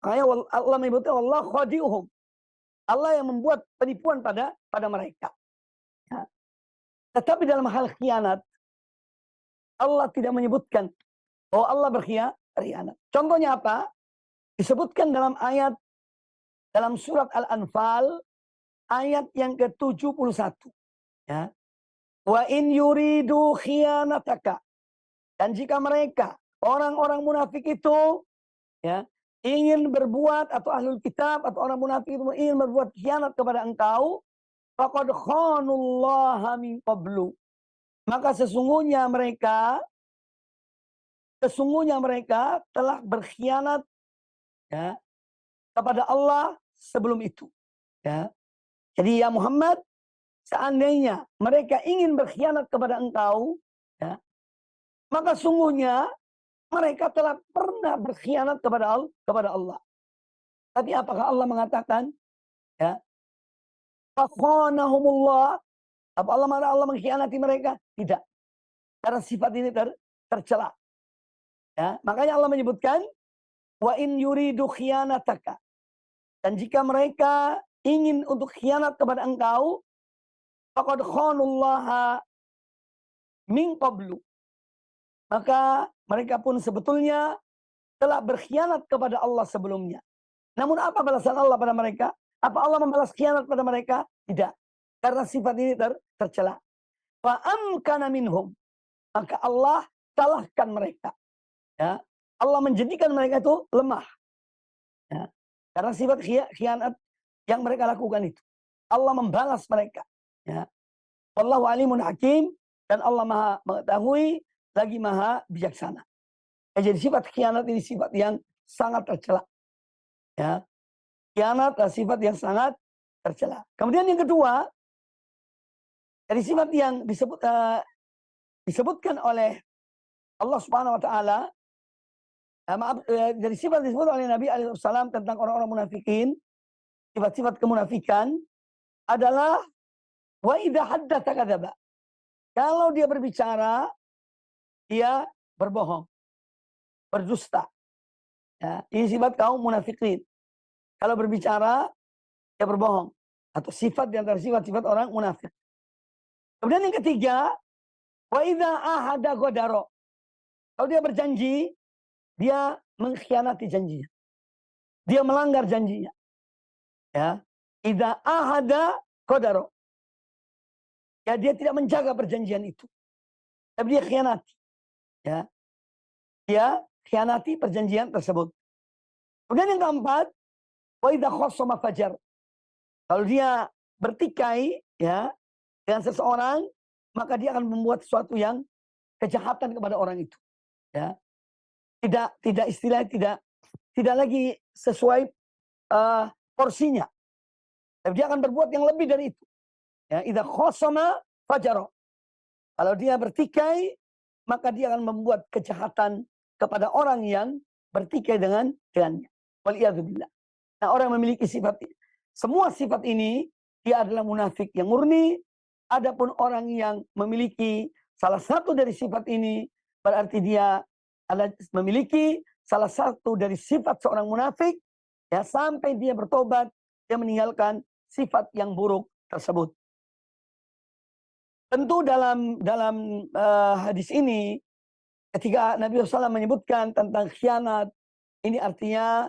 Makanya Allah menyebutkan Allah khadi'uhum. Allah yang membuat penipuan pada mereka. Ya. Tetapi dalam hal khianat, Allah tidak menyebutkan bahwa Allah berkhianat. Contohnya apa? Disebutkan dalam ayat, dalam surat Al-Anfal, ayat yang ke-71. Ya. Wa in yuridu khianataka. Dan jika mereka, orang-orang munafik itu, ya, ingin berbuat, atau ahlul kitab atau orang munafik itu ingin berbuat khianat kepada engkau, faqad khanullaha min qablu. Maka sesungguhnya mereka telah berkhianat, ya, kepada Allah sebelum itu. Ya. Jadi ya Muhammad, seandainya mereka ingin berkhianat kepada engkau, ya, maka sungguhnya mereka telah pernah berkhianat kepada Allah. Tapi apakah Allah mengatakan, ya, fakhanahumullah, apa Allah mengkhianati mereka? Tidak. Karena sifat ini tercela. Ya, makanya Allah menyebutkan, wa in yuridu khianataka. Dan jika mereka ingin untuk khianat kepada engkau, faqad khanullaha min qablu. Maka mereka pun sebetulnya telah berkhianat kepada Allah sebelumnya. Namun apa balasan Allah pada mereka? Apa Allah membalas khianat pada mereka? Tidak. Karena sifat ini tercela. Fa'amkana minhum. Maka Allah salahkan mereka. Ya. Allah menjadikan mereka itu lemah. Ya. Karena sifat khianat yang mereka lakukan itu. Allah membalas mereka. Ya. Wallahu alimun hakim. Dan Allah maha mengetahui, lagi maha bijaksana. Jadi sifat khianat ini sifat yang sangat tercela. Ya. Khianat adalah sifat yang sangat tercela. Kemudian yang kedua, dari sifat yang disebutkan oleh Allah Subhanahu wa taala, dari sifat disebut oleh Nabi alaihissalam tentang orang-orang munafikin, sifat-sifat kemunafikan adalah wa idza haddatsa kadzaba. Kalau dia berbicara, dia berbohong, berdusta. Ya, ini sifat kaum munafikin. Kalau berbicara, dia berbohong. Atau sifat di antara sifat-sifat orang munafik. Kemudian yang ketiga, wa idza ahada ghadara. Kalau dia berjanji, dia mengkhianati janjinya. Dia melanggar janjinya. Ya, idza ahada ghadara. Ya, dia tidak menjaga perjanjian itu. Tapi dia khianati. Ya. Dia khianati perjanjian tersebut. Kemudian yang keempat, wa idza khassama fajar. Kalau dia bertikai, ya, dengan seseorang, maka dia akan membuat sesuatu yang kejahatan kepada orang itu. Ya. Tidak istilahnya tidak tidak lagi sesuai porsinya. Tapi dia akan berbuat yang lebih dari itu. Ya, idza khasama fajara. Kalau dia bertikai, maka dia akan membuat kejahatan kepada orang yang bertikai dengannya. Waliyadzubillah. Nah, orang yang memiliki semua sifat ini, dia adalah munafik yang murni. Adapun orang yang memiliki salah satu dari sifat ini, berarti dia adalah memiliki salah satu dari sifat seorang munafik, ya, sampai dia bertobat, dia meninggalkan sifat yang buruk tersebut. Tentu dalam hadis ini, ketika Nabi SAW menyebutkan tentang khianat, ini artinya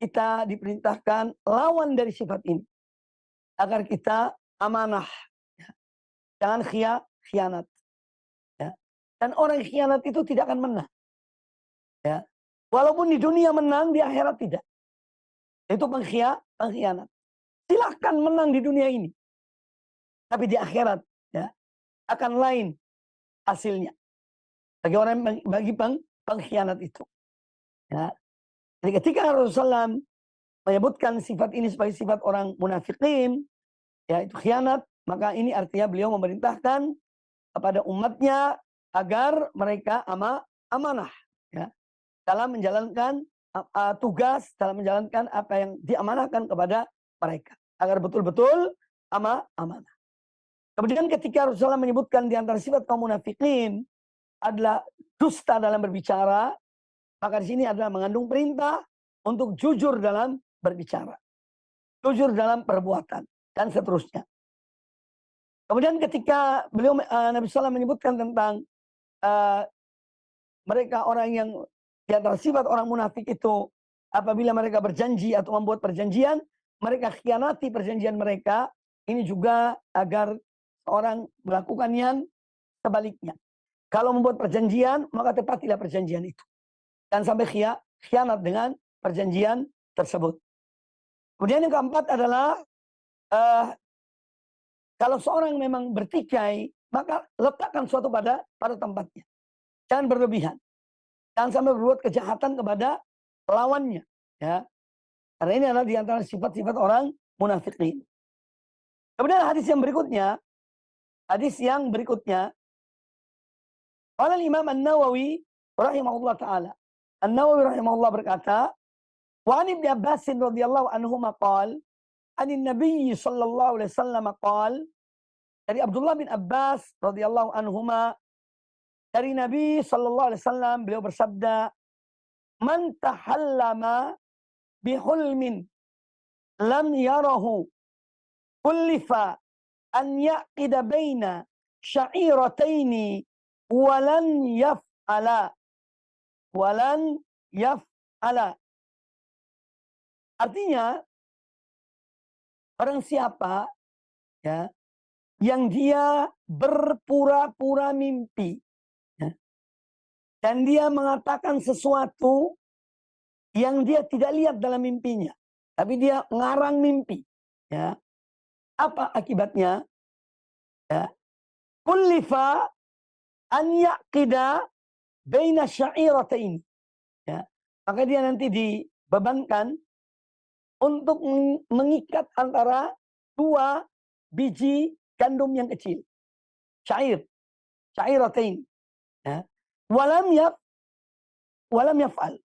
kita diperintahkan lawan dari sifat ini, agar kita amanah, ya. Jangan khianat. Ya. Dan orang khianat itu tidak akan menang. Ya. Walaupun di dunia menang, di akhirat tidak. Itu pengkhianat. Silahkan menang di dunia ini, tapi di akhirat, ya, akan lain hasilnya. Bagi orang bagi pengkhianat itu. Ya. Jadi ketika Rasulullah menyebutkan sifat ini sebagai sifat orang munafikin, yaitu khianat, maka ini artinya beliau memerintahkan kepada umatnya agar mereka amanah, ya, dalam menjalankan tugas, dalam menjalankan apa yang diamanahkan kepada mereka, agar betul-betul amanah. Kemudian ketika Rasulullah menyebutkan di antara sifat kaum munafikin adalah dusta dalam berbicara, maka di sini adalah mengandung perintah untuk jujur dalam berbicara, jujur dalam perbuatan, dan seterusnya. Kemudian ketika Nabi SAW menyebutkan tentang mereka orang yang di antara sifat orang munafik itu, apabila mereka berjanji atau membuat perjanjian, mereka khianati perjanjian mereka. Ini juga agar orang melakukan yang sebaliknya. Kalau membuat perjanjian, maka tepatilah perjanjian itu. Dan sampai khianat dengan perjanjian tersebut. Kemudian yang keempat adalah, kalau seorang memang bertikai, maka letakkan suatu pada tempatnya. Jangan berlebihan. Jangan sampai berbuat kejahatan kepada lawannya. Ya. Karena ini adalah di antara sifat-sifat orang munafikin. Kemudian hadis yang berikutnya, oleh Imam An-Nawawi rahimahullah ta'ala. An-Nawawi rahimahullah berkata, wa an Ibn Abbas radhiyallahu anhuma qala, anin Nabi sallallahu alaihi wasallam qala, dari Abdullah bin Abbas radhiyallahu anhuma, dari Nabi sallallahu alaihi wasallam, beliau bersabda, man tahallama bihulmin lam yarahu kullifa an yaqida baina sya'irataini walan yaf'ala. Artinya, barang siapa, ya, yang dia berpura-pura mimpi, ya, dan dia mengatakan sesuatu yang dia tidak lihat dalam mimpinya, tapi dia ngarang mimpi, ya, apa akibatnya? Ya, kullifa an yaqida baina sya'irataini, ya, maka dia nanti dibebankan untuk mengikat antara dua biji gandum yang kecil, sya'iratain, ya. Walam yaf'al,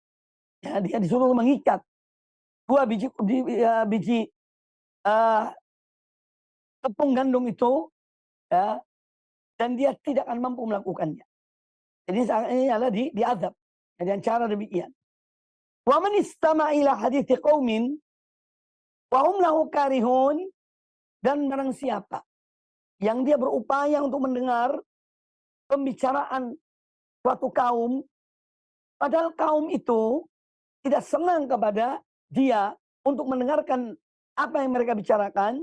ya, dia disuruh mengikat dua biji tepung gandum itu, ya, dan dia tidak akan mampu melakukannya. Jadi ini adalah diazab dengan cara demikian. Wa man istama'a ila hadithi qaumin wa hum lahu karihun, dan barang siapa yang dia berupaya untuk mendengar pembicaraan suatu kaum, padahal kaum itu tidak senang kepada dia untuk mendengarkan apa yang mereka bicarakan,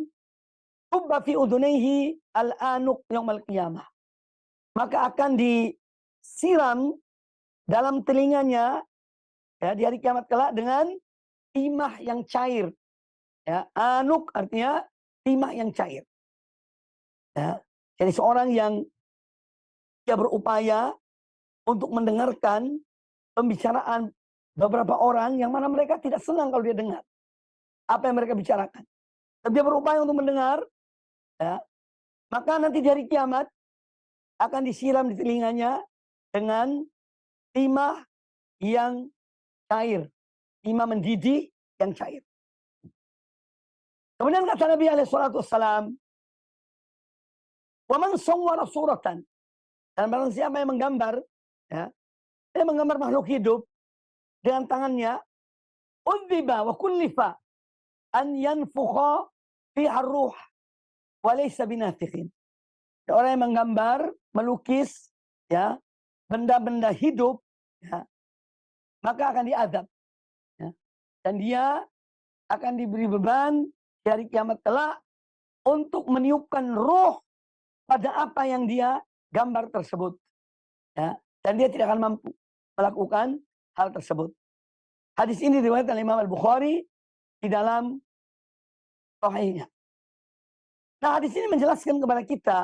ubba fi udhunaihi al-anuq yaumal qiyamah, maka akan disiram dalam telinganya, ya, di hari kiamat kelak dengan timah yang cair. Ya, anuk artinya timah yang cair. Ya, jadi seorang yang dia berupaya untuk mendengarkan pembicaraan beberapa orang yang mana mereka tidak senang kalau dia dengar apa yang mereka bicarakan. Tapi dia berupaya untuk mendengar, ya, maka nanti di hari kiamat akan disiram di telinganya dengan timah yang cair, timah mendidih yang cair. Kemudian kata Nabi SAW, "Wa man sawwara suratan," dan barang siapa yang menggambar, ya, dia menggambar makhluk hidup dengan tangannya, "Udziba wa kullifa an yanfukha fiha ruh wa laysa binafikhin." Orang yang menggambar, melukis, ya, benda-benda hidup, ya, maka akan diazab, ya. Dan dia akan diberi beban di hari kiamat kelak untuk meniupkan roh pada apa yang dia gambar tersebut, ya. Dan dia tidak akan mampu melakukan hal tersebut. Hadis ini diriwayatkan oleh Imam Al-Bukhari di dalam Sahihnya. Nah, hadis ini menjelaskan kepada kita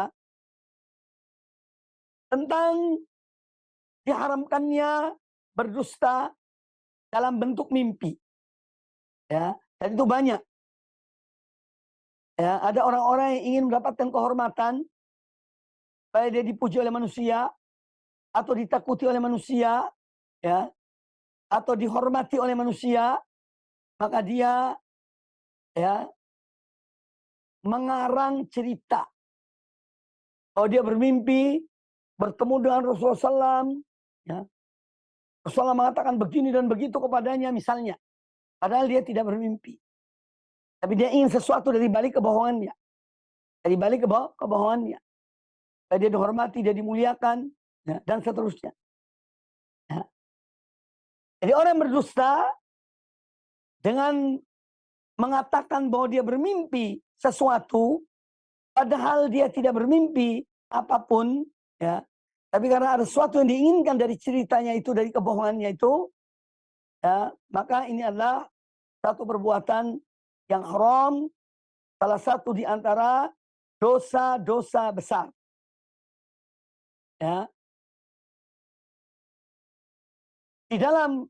tentang diharamkannya berdusta dalam bentuk mimpi, ya. Dan itu banyak, ya. Ada orang-orang yang ingin mendapatkan kehormatan, baik dia dipuji oleh manusia atau ditakuti oleh manusia, ya, atau dihormati oleh manusia, maka dia, ya, mengarang cerita. Kalau dia bermimpi bertemu dengan Rasulullah SAW, ya, Rasulullah mengatakan begini dan begitu kepadanya misalnya, padahal dia tidak bermimpi, tapi dia ingin sesuatu dari balik kebohongannya, dari balik kebohongannya. Dia dihormati, dia dimuliakan, ya, dan seterusnya, ya. Jadi orang berdusta dengan mengatakan bahwa dia bermimpi sesuatu, padahal dia tidak bermimpi apapun, ya. Tapi karena ada sesuatu yang diinginkan dari ceritanya itu, dari kebohongannya itu, ya, maka ini adalah satu perbuatan yang haram, salah satu di antara dosa-dosa besar, ya. Di dalam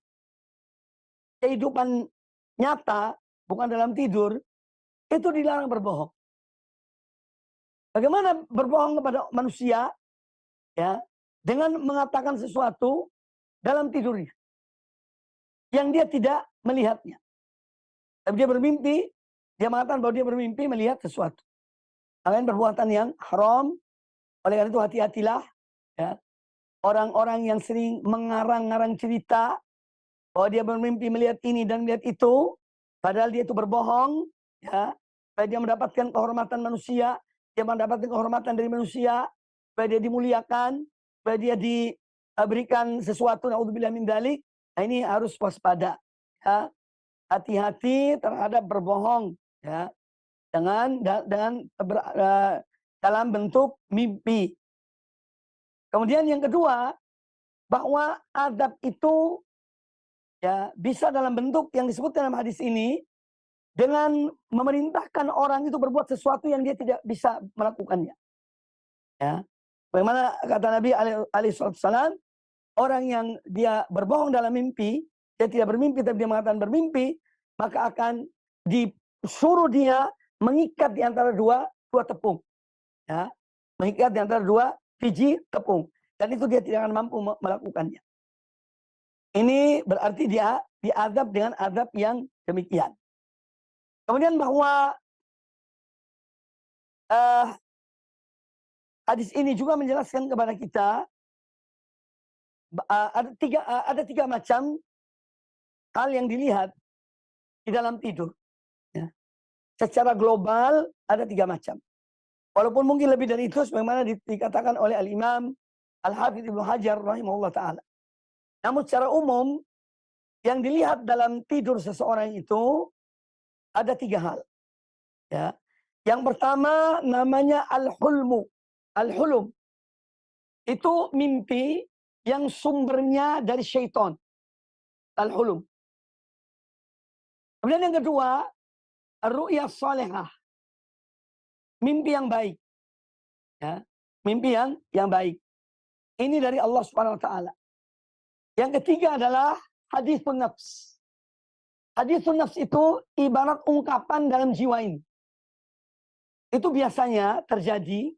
kehidupan nyata, bukan dalam tidur, itu dilarang berbohong. Bagaimana berbohong kepada manusia, ya, dengan mengatakan sesuatu dalam tidurnya yang dia tidak melihatnya. Tapi dia bermimpi, dia mengatakan bahwa dia bermimpi melihat sesuatu. Makanya perbuatan yang haram. Oleh karena itu hati-hatilah, ya, orang-orang yang sering mengarang-arang cerita bahwa dia bermimpi melihat ini dan melihat itu, padahal dia itu berbohong, ya, supaya dia mendapatkan kehormatan manusia, dia mendapatkan kehormatan dari manusia, supaya dia dimuliakan, supaya dia diberikan sesuatu, naudzubillah min dzalik. Nah, ini harus waspada, ya. Hati-hati terhadap berbohong, ya, dengan dalam bentuk mimpi. Kemudian yang kedua, bahwa adab itu, ya, bisa dalam bentuk yang disebutkan dalam hadis ini, dengan memerintahkan orang itu berbuat sesuatu yang dia tidak bisa melakukannya, ya. Bagaimana kata Nabi alaihissalam, orang yang dia berbohong dalam mimpi, dia tidak bermimpi tapi dia mengatakan bermimpi, maka akan disuruh dia mengikat di antara dua tepung, ya, mengikat di antara dua biji tepung, dan itu dia tidak akan mampu melakukannya. Ini berarti dia diazab dengan azab yang demikian. Kemudian bahwa hadis ini juga menjelaskan kepada kita ada tiga macam hal yang dilihat di dalam tidur, ya. Secara global ada tiga macam. Walaupun mungkin lebih dari itu, sebagaimana dikatakan oleh Al-Imam Al-Hafidz Ibnu Hajar rahimahullah ta'ala. Namun secara umum, yang dilihat dalam tidur seseorang itu ada tiga hal, ya. Yang pertama namanya al-hulmu. Al-hulum itu mimpi yang sumbernya dari syaitan. Al-hulum. Kemudian yang kedua, ar-ru'yah salihah. Mimpi yang baik, ya. Mimpi yang baik. Ini dari Allah Subhanahu wa taala. Yang ketiga adalah hadithun nafs. Hadithun nafs itu ibarat ungkapan dalam jiwa ini. Itu biasanya terjadi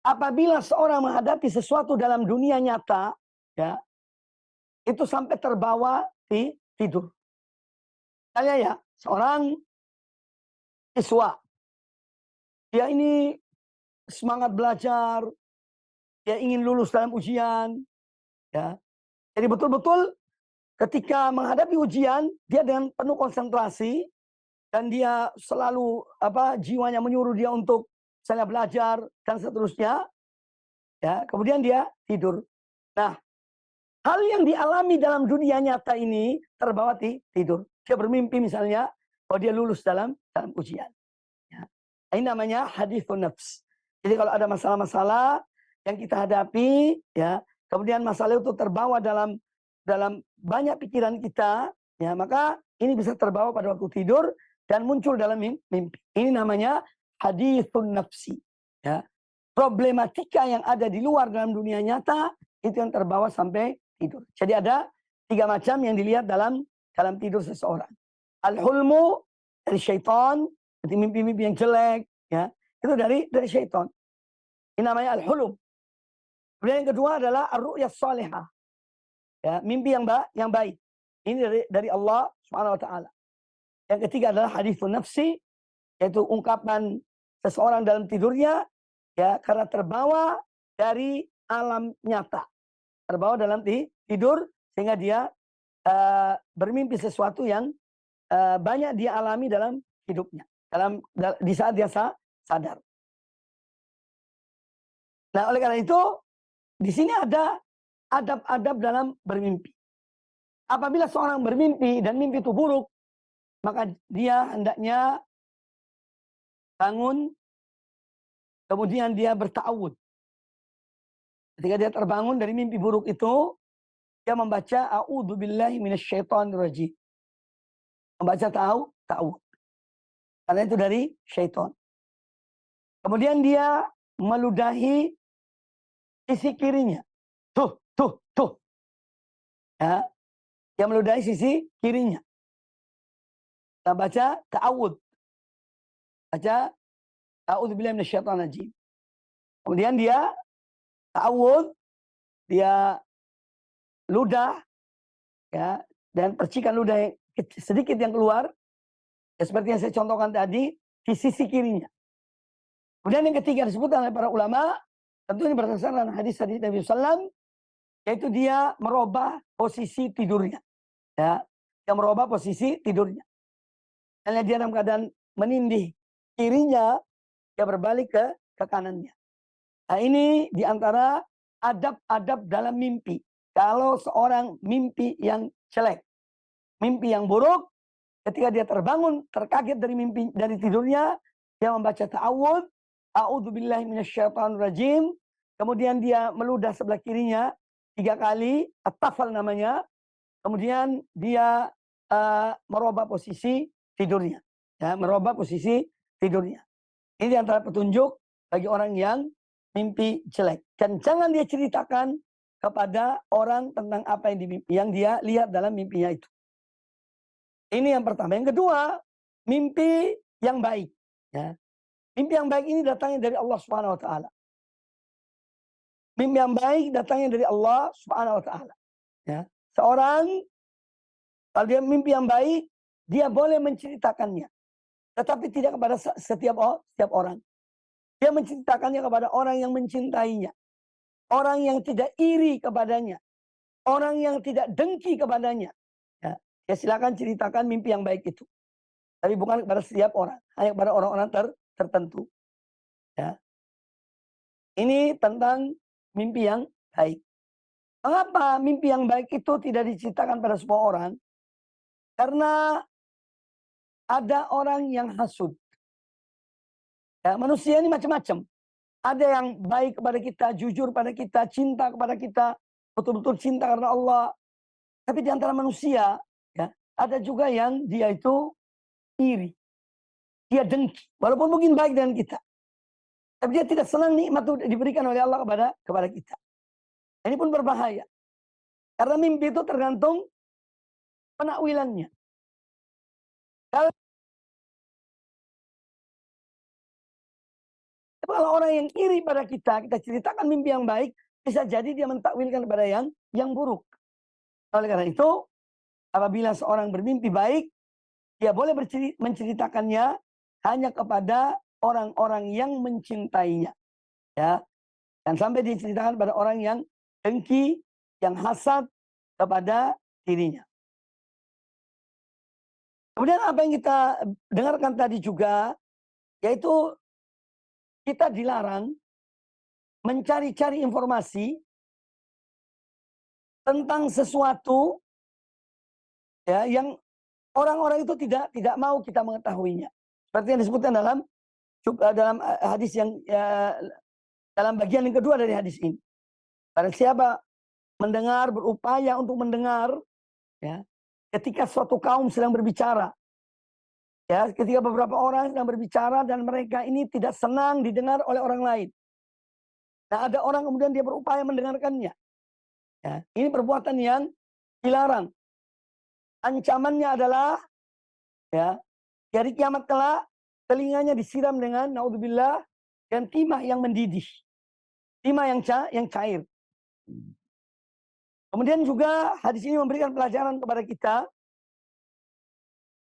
apabila seorang menghadapi sesuatu dalam dunia nyata, ya, itu sampai terbawa tidur. Misalnya ya, seorang siswa, dia ini semangat belajar, dia ingin lulus dalam ujian, ya. Jadi betul-betul ketika menghadapi ujian, dia dengan penuh konsentrasi dan dia selalu jiwanya menyuruh dia untuk misalnya belajar dan seterusnya, ya. Kemudian dia tidur. Nah, hal yang dialami dalam dunia nyata ini terbawa tidur. Dia bermimpi misalnya bahwa dia lulus dalam ujian. Ya. Ini namanya hadithun nafs. Jadi kalau ada masalah-masalah yang kita hadapi, ya, kemudian masalah itu terbawa dalam banyak pikiran kita, ya, maka ini bisa terbawa pada waktu tidur dan muncul dalam mimpi. Ini namanya hadithun nafsi. Ya. Problematika yang ada di luar dalam dunia nyata itu yang terbawa sampai tidur. Jadi ada 3 macam yang dilihat dalam tidur seseorang. Al-hulmu dari syaitan, jadi mimpi-mimpi yang jelek, ya, itu dari syaitan. Ini namanya al-hulum. Kemudian yang kedua adalah ar-ru'yah salihah. Ya, mimpi yang baik. Ini dari Allah Subhanahu wa taala. Yang ketiga adalah hadithun nafsi, yaitu ungkapan seseorang dalam tidurnya, ya, karena terbawa dari alam nyata. Terbawa dalam tidur sehingga dia bermimpi sesuatu yang banyak dia alami dalam hidupnya, di saat dia sadar. Nah, oleh karena itu di sini ada adab-adab dalam bermimpi. Apabila seorang bermimpi dan mimpi itu buruk, maka dia hendaknya bangun, kemudian dia berta'awud. Ketika dia terbangun dari mimpi buruk itu, dia membaca a'udzubillahi minasyaitonirrajim. Membaca ta'awud. Karena itu dari syaitan. Kemudian dia meludahi sisi kirinya. Tuh. Ya. Dia meludahi sisi kirinya. Kita baca ta'awud. Baca a'udzubillahi minasyaitonirrajim. Kemudian dia ta'awud, dia ludah, ya, dan percikan ludah sedikit yang keluar, ya, seperti yang saya contohkan tadi, di sisi kirinya. Kemudian yang ketiga disebutkan oleh para ulama, tentu ini berdasarkan hadis-hadis Nabi SAW, yaitu dia merubah posisi tidurnya. Ya, dia merubah posisi tidurnya. Karena dia dalam keadaan menindih kirinya, dia berbalik ke kanannya. Nah, ini diantara adab-adab dalam mimpi. Kalau seorang mimpi yang jelek, mimpi yang buruk, ketika dia terbangun, terkaget dari tidurnya, dia membaca ta'awud, a'udzubillahi minasyaitonirrajim, kemudian dia meludah sebelah kirinya 3 kali, at-tafal namanya, kemudian dia merubah posisi tidurnya. Ya, merubah posisi tidurnya. Ini diantara petunjuk bagi orang yang mimpi jelek. Dan jangan dia ceritakan kepada orang tentang apa yang dia lihat dalam mimpinya itu. Ini yang pertama. Yang kedua, mimpi yang baik. Ya. Mimpi yang baik ini datangnya dari Allah Subhanahu wa taala. Mimpi yang baik datangnya dari Allah Subhanahu wa taala. Ya. Seorang kalau dia mimpi yang baik, dia boleh menceritakannya. Tetapi tidak kepada setiap orang. Dia menceritakannya kepada orang yang mencintainya. Orang yang tidak iri kepadanya. Orang yang tidak dengki kepadanya. Ya, silakan ceritakan mimpi yang baik itu. Tapi bukan kepada setiap orang. Hanya kepada orang-orang tertentu. Ya. Ini tentang mimpi yang baik. Mengapa mimpi yang baik itu tidak diceritakan pada semua orang? Karena ada orang yang hasud. Ya, manusia ini macam-macam. Ada yang baik kepada kita, jujur pada kita, cinta kepada kita, betul-betul cinta karena Allah. Tapi di antara manusia, ya, ada juga yang dia itu iri. Dia dengki, walaupun mungkin baik dengan kita. Tapi dia tidak senang nikmat itu diberikan oleh Allah kepada kita. Ini pun berbahaya. Karena mimpi itu tergantung penakwilannya. Kalau orang yang iri pada kita ceritakan mimpi yang baik, bisa jadi dia mentakwilkan kepada yang buruk. Oleh karena itu, apabila seorang bermimpi baik, dia boleh menceritakannya hanya kepada orang-orang yang mencintainya. Ya, dan sampai diceritakan pada orang yang dengki, yang hasad kepada dirinya. Kemudian apa yang kita dengarkan tadi juga, yaitu kita dilarang mencari-cari informasi tentang sesuatu ya yang orang-orang itu tidak mau kita mengetahuinya. Seperti yang disebutkan dalam hadis yang dalam bagian yang kedua dari hadis ini. Barang siapa mendengar, berupaya untuk mendengar, ya, ketika suatu kaum sedang berbicara, ya, ketika beberapa orang sedang berbicara dan mereka ini tidak senang didengar oleh orang lain. Nah, ada orang kemudian dia berupaya mendengarkannya. Ya, ini perbuatan yang dilarang. Ancamannya adalah, ya, dari kiamat kelak telinganya disiram dengan naudzubillah dan timah yang mendidih, timah yang cair. Kemudian juga hadis ini memberikan pelajaran kepada kita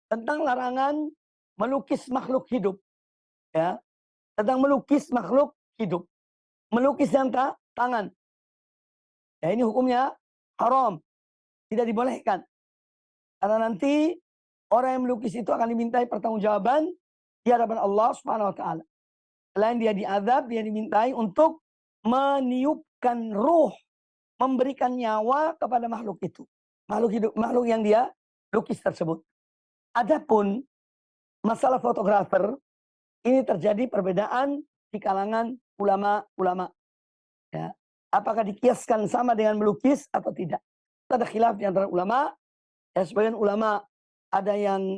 tentang larangan melukis makhluk hidup, ya, tentang melukis makhluk hidup, melukis dengan tangan. Ya, ini hukumnya haram, tidak dibolehkan. Karena nanti orang yang melukis itu akan dimintai pertanggungjawaban di hadapan Allah Subhanahu wa taala. Selain dia diazab, dia dimintai untuk meniupkan ruh, memberikan nyawa kepada makhluk itu. Makhluk hidup, makhluk yang dia lukis tersebut. Adapun masalah fotografer, ini terjadi perbedaan di kalangan ulama-ulama. Ya. Apakah dikiaskan sama dengan melukis atau tidak? Ada khilaf di antara ulama. Ya, sebagian ulama ada yang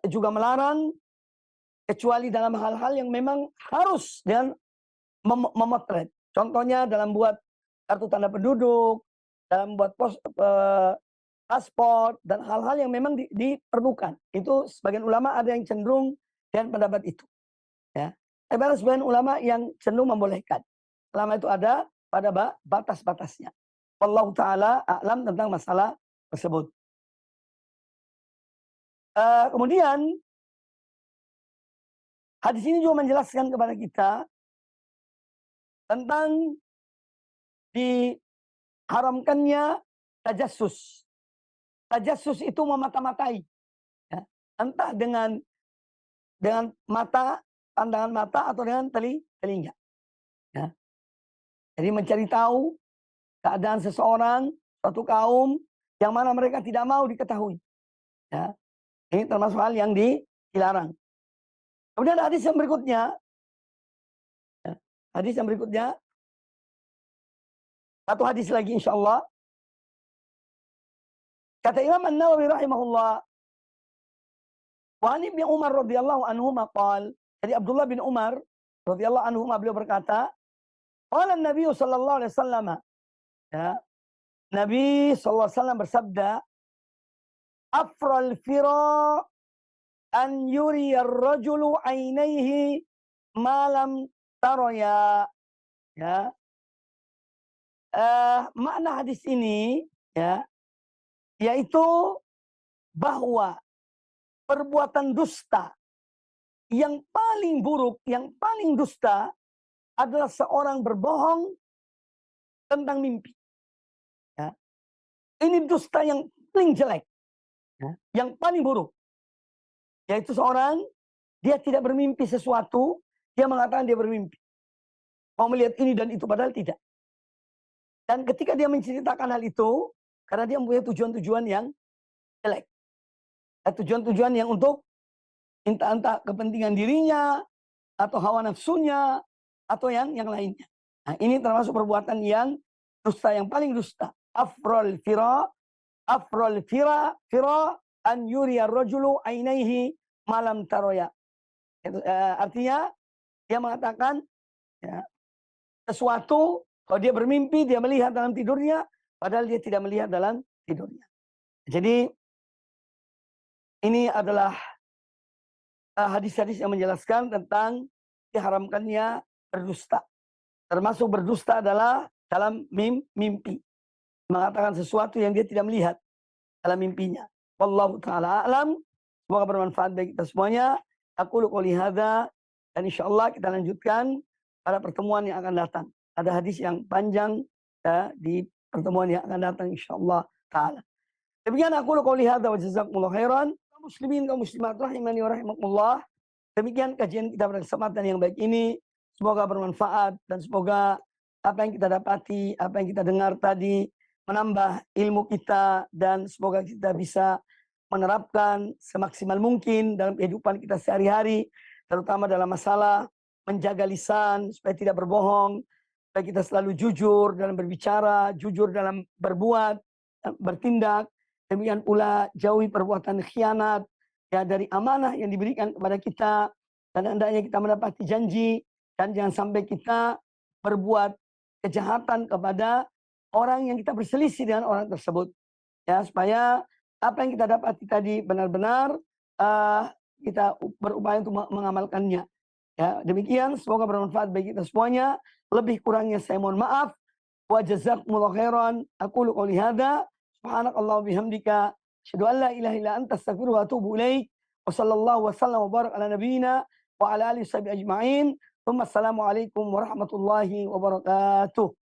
juga melarang, kecuali dalam hal-hal yang memang harus dengan memotret. Contohnya dalam buat kartu tanda penduduk, dalam buat paspor, dan hal-hal yang memang diperlukan. Itu sebagian ulama ada yang cenderung dengan pendapat itu. Ya. Ada sebagian ulama yang cenderung membolehkan. Selama itu ada pada batas-batasnya. Allah Ta'ala a'lam tentang masalah tersebut. Kemudian hadis ini juga menjelaskan kepada kita tentang diharamkannya tajassus. Tajassus itu memata-matai, ya. Entah dengan mata, pandangan mata, atau dengan telinga. Ya. Jadi mencari tahu keadaan seseorang, suatu kaum yang mana mereka tidak mau diketahui. Ya. Ini termasuk hal yang dilarang. Kemudian hadis yang berikutnya, ya, hadis yang berikutnya, satu hadis lagi insya Allah. Kata Imam An-Nawawi rahimahullah, wa an Ibnu Umar radhiyallahu anhu maqal, dari Abdullah bin Umar radhiyallahu anhu beliau berkata, qala Nabi sallallahu alaihi wasallam, ya, Nabi sallallahu alaihi wasallam bersabda, afral fira an yuri ar-rajulu ainaihi ma lam taraya. Ya. Makna hadis ini, ya, yaitu bahwa perbuatan dusta yang paling buruk, yang paling dusta adalah seorang berbohong tentang mimpi. Ya. Ini dusta yang paling jelek, ya, yang paling buruk. Yaitu seorang, dia tidak bermimpi sesuatu, dia mengatakan dia bermimpi. Mau melihat ini dan itu, padahal tidak. Dan ketika dia menceritakan hal itu, karena dia mempunyai tujuan-tujuan yang jelek. Tujuan-tujuan yang untuk entah kepentingan dirinya, atau hawa nafsunya, atau yang lainnya. Nah, ini termasuk perbuatan yang dusta, yang paling dusta. Afrol fira an yuriya rajulu ainaihi malam taroya. Artinya dia mengatakan, ya, sesuatu, kalau dia bermimpi, dia melihat dalam tidurnya padahal dia tidak melihat dalam tidurnya. Jadi ini adalah hadis-hadis yang menjelaskan tentang diharamkannya berdusta. Termasuk berdusta adalah dalam mimpi. Mengatakan sesuatu yang dia tidak melihat dalam mimpinya. Wallahu ta'ala a'lam. Semoga bermanfaat bagi kita semuanya. Aku qouli hadza, dan insyaallah kita lanjutkan pada pertemuan yang akan datang. Ada hadis yang panjang ya, di pertemuan yang akan datang insyaallah taala. Demikian aku qouli hadza wa jazakumullahu khairan. Kaum muslimin kaum muslimat rahimani wa rahimakumullah. Demikian kajian kita pada kesempatan yang baik ini. Semoga bermanfaat dan semoga apa yang kita dapati, apa yang kita dengar tadi menambah ilmu kita, dan semoga kita bisa menerapkan semaksimal mungkin dalam kehidupan kita sehari-hari, terutama dalam masalah menjaga lisan supaya tidak berbohong, supaya kita selalu jujur dalam berbicara, jujur dalam berbuat, bertindak. Demikian pula jauhi perbuatan khianat ya dari amanah yang diberikan kepada kita, dan hendaknya kita menepati janji, dan jangan sampai kita berbuat kejahatan kepada orang yang kita berselisih dengan orang tersebut. Ya, supaya apa yang kita dapati tadi benar-benar kita berupaya untuk mengamalkannya. Ya, demikian semoga bermanfaat bagi kita semuanya. Lebih kurangnya saya mohon maaf. Wa jazakumullahu khairan. Aqulu qouli hadza. Subhanakallah bihamdika. Asyhadu an la ilaha illa anta astaghfiruka wa atubu ilaik. Wa sallallahu wa sallam wa barak ala nabiyyina wa ala alihi washabihi ajma'in. Assalamualaikum warahmatullahi wabarakatuh.